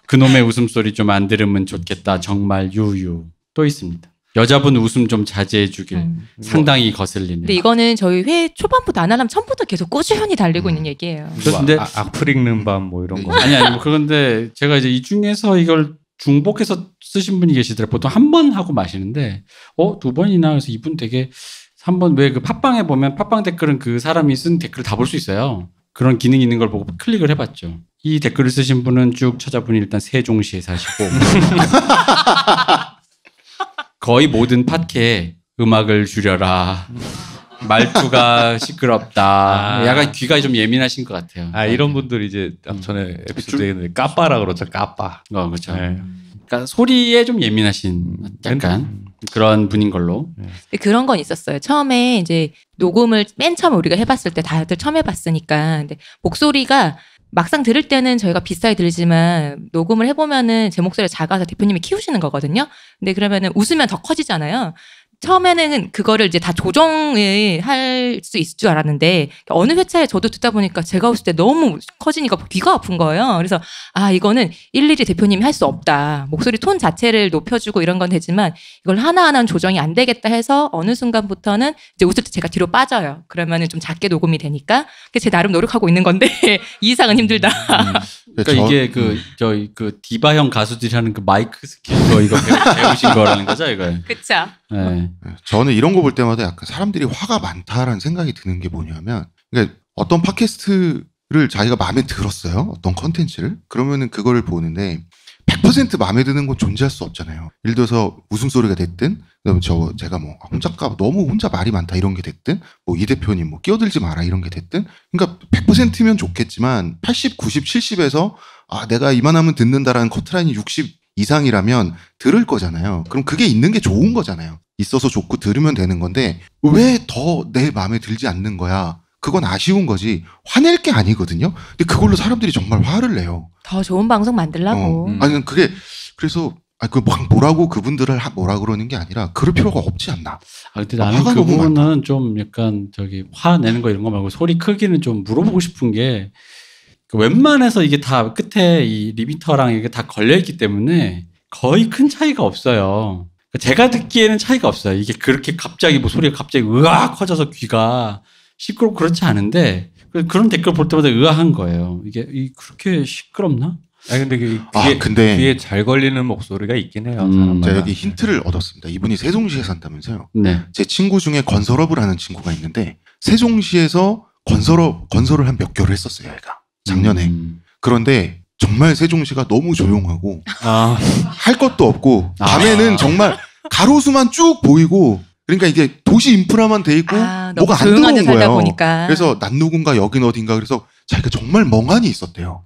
그놈의 웃음소리 좀 안 들으면 좋겠다. 정말 유유. 또 있습니다. 여자분 웃음 좀 자제해 주길. 상당히 거슬리네요. 근데 이거는 저희 회 초반부터 안 하려면 처음부터 계속 꾸준히 달리고 있는 얘기예요. 근데 악플 읽는 밤 뭐 이런 거. 아니 뭐 그런데 제가 이제 이 중에서 이걸 중복해서 쓰신 분이 계시더라고요. 보통 한 번 하고 마시는데 두 번이나 해서 이분 되게 한 번 왜 그 팟빵에 보면 팟빵 댓글은 그 사람이 쓴 댓글을 다 볼 수 있어요. 그런 기능이 있는 걸 보고 클릭을 해봤죠. 이 댓글을 쓰신 분은 쭉 찾아보니 일단 세종시에 사시고 거의 모든 팟캐에 음악을 줄여라. 말투가 시끄럽다. 약간 귀가 좀 예민하신 것 같아요. 이런 분들이 이제 전에 에피소드에 있는데 까빠라 그러죠. 까빠. 그렇죠. 네. 그러니까 소리에 좀 예민하신 약간 그런 분인 걸로. 그런 건 있었어요. 처음에 이제 녹음을 맨 처음 우리가 해봤을 때 다들 처음 해봤으니까 근데 목소리가 막상 들을 때는 저희가 비싸게 들리지만 녹음을 해보면은 제 목소리가 작아서 대표님이 키우시는 거거든요. 근데 그러면은 웃으면 더 커지잖아요. 처음에는 그거를 이제 다 조정을 할 수 있을 줄 알았는데 어느 회차에 저도 듣다 보니까 제가 웃을 때 너무 커지니까 귀가 아픈 거예요. 그래서 이거는 일일이 대표님이 할 수 없다. 목소리 톤 자체를 높여주고 이런 건 되지만 이걸 하나하나는 조정이 안 되겠다 해서 어느 순간부터는 이제 웃을 때 제가 뒤로 빠져요. 그러면은 좀 작게 녹음이 되니까 제 나름 노력하고 있는 건데 이 이상은 힘들다. 그러니까 이게 그 디바형 가수들이 하는 그 마이크 스킬 이거 배우신 거라는 거죠, 이거. 그렇죠. 네. 저는 이런 거 볼 때마다 약간 사람들이 화가 많다라는 생각이 드는 게 뭐냐면, 그러니까 어떤 팟캐스트를 자기가 마음에 들었어요. 어떤 컨텐츠를. 그러면은 그거를 보는데 100% 마음에 드는 건 존재할 수 없잖아요. 예를 들어서 웃음소리가 됐든, 그다음에 제가 뭐 너무 혼자 말이 많다 이런 게 됐든, 뭐 이 대표님 뭐 끼어들지 마라 이런 게 됐든, 그러니까 100%면 좋겠지만 80, 90, 70에서 내가 이만하면 듣는다라는 커트라인이 60 이상이라면 들을 거잖아요. 그럼 그게 있는 게 좋은 거잖아요. 있어서 좋고 들으면 되는 건데 왜 더 내 마음에 들지 않는 거야? 그건 아쉬운 거지 화낼 게 아니거든요. 근데 그걸로 사람들이 정말 화를 내요. 더 좋은 방송 만들라고. 아니 그게 그래서 뭐라고 그분들을 뭐라 그러는 게 아니라 그럴 필요가 없지 않나. 근데 나는 그 부분은 좀 약간 화 내는 거 이런 거 말고 소리 크기는 좀 물어보고 싶은 게 웬만해서 이게 다 끝에 이 리미터랑 이게 다 걸려있기 때문에 거의 큰 차이가 없어요. 제가 듣기에는 차이가 없어요. 이게 그렇게 갑자기 뭐 소리가 갑자기 으악 커져서 귀가 시끄럽고 그렇지 않은데 그런 댓글 볼 때마다 의아한 거예요. 이게 그렇게 시끄럽나? 아 근데 근데 귀에 잘 걸리는 목소리가 있긴 해요. 제가 사람마다. 여기 힌트를 얻었습니다. 이분이 세종시에 산다면서요. 네. 제 친구 중에 건설업을 하는 친구가 있는데 세종시에서 건설을 한 몇 개월 했었어요, 얘가. 작년에. 그런데 정말 세종시가 너무 조용하고 아, 할 것도 없고 밤에는 정말 가로수만 쭉 보이고 그러니까 이게 도시 인프라만 돼 있고 너무 뭐가 안 조용한 데 들어온 살다 거예요. 보니까. 그래서 난 누군가 여긴 어딘가 그래서 자기가 정말 멍하니 있었대요.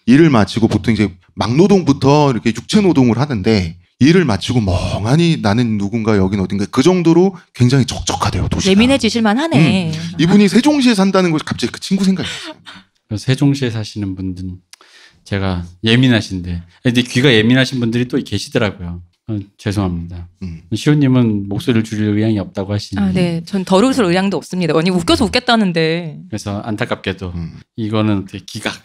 일을 마치고 보통 이제 막노동부터 이렇게 육체노동을 하는데 일을 마치고 멍하니 나는 누군가 여긴 어딘가 그 정도로 굉장히 적적하대요, 도시가. 예민해지실만 하네. 이분이 세종시에 산다는 걸 갑자기 그 친구 생각이 났어요. 그래서 세종시에 사시는 분들은 제가 예민하신데 근데 귀가 예민하신 분들이 또 계시더라고요. 죄송합니다. 시호님은 목소리를 줄일 의향이 없다고 하시니 네. 전 덜 웃을 의향도 없습니다. 아니 웃겨서 웃겠다는데. 그래서 안타깝게도 이거는 어떻게 기각.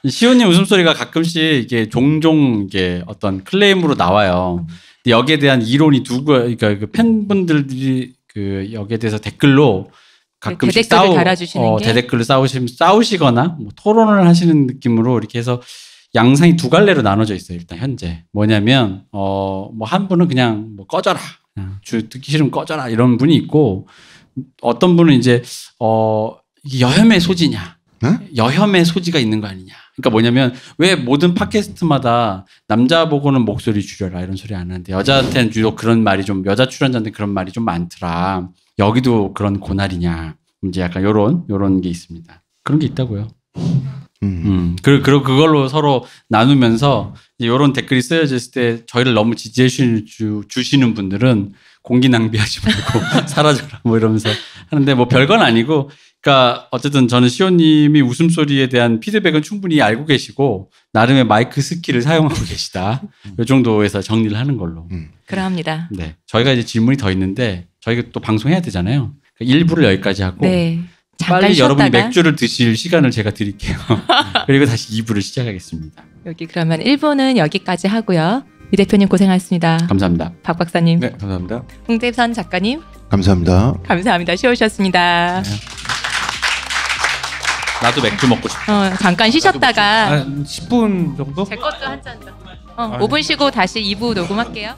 시호님 웃음소리가 가끔씩 이게 종종 이게 어떤 클레임으로 나와요. 근데 여기에 대한 이론이 그러니까 그 팬분들이 그 여기에 대해서 댓글로 가끔씩 대댓글을 달아주시는 게 대댓글로 싸우시거나 뭐 토론을 하시는 느낌으로 이렇게 해서 양상이 두 갈래로 나눠져 있어요. 일단 현재 뭐냐면 뭐 한 분은 그냥 뭐 꺼져라, 그냥 듣기 싫으면 꺼져라 이런 분이 있고 어떤 분은 이제 이게 여혐의 소지냐, 네? 여혐의 소지가 있는 거 아니냐. 그러니까 뭐냐면 왜 모든 팟캐스트마다 남자 보고는 목소리 줄여라 이런 소리 안 하는데 여자한테는 유독 그런 말이 좀 여자 출연자한테 그런 말이 좀 많더라. 여기도 그런 고날이냐. 이제 약간 요런 게 있습니다. 그런 게 있다고요. 그걸로 서로 나누면서 이런 댓글이 쓰여졌을 때 저희를 너무 지지해 주시는 분들은 공기 낭비하지 말고 사라져라 뭐 이러면서 하는데 뭐 별건 아니고 그러니까 어쨌든 저는 시호님이 웃음소리에 대한 피드백은 충분히 알고 계시고 나름의 마이크 스킬을 사용하고 계시다. 이 정도에서 정리를 하는 걸로. 그러합니다. 네, 저희가 이제 질문이 더 있는데 저희가 또 방송해야 되잖아요. 그러니까 1부를 여기까지 하고 네. 빨리 여러분이 쉬었다가. 맥주를 드실 시간을 제가 드릴게요. 그리고 다시 2부를 시작하겠습니다. 여기 그러면 1부는 여기까지 하고요. 유 대표님 고생하셨습니다. 감사합니다. 박 박사님, 네, 감사합니다. 홍대선 작가님, 감사합니다. 감사합니다. 쉬우셨습니다. 나도 맥주 먹고 싶어. 잠깐 쉬셨다가 한 10분 정도? 제 것도 한 잔 더. 5분 쉬고 다시 2부 녹음할게요.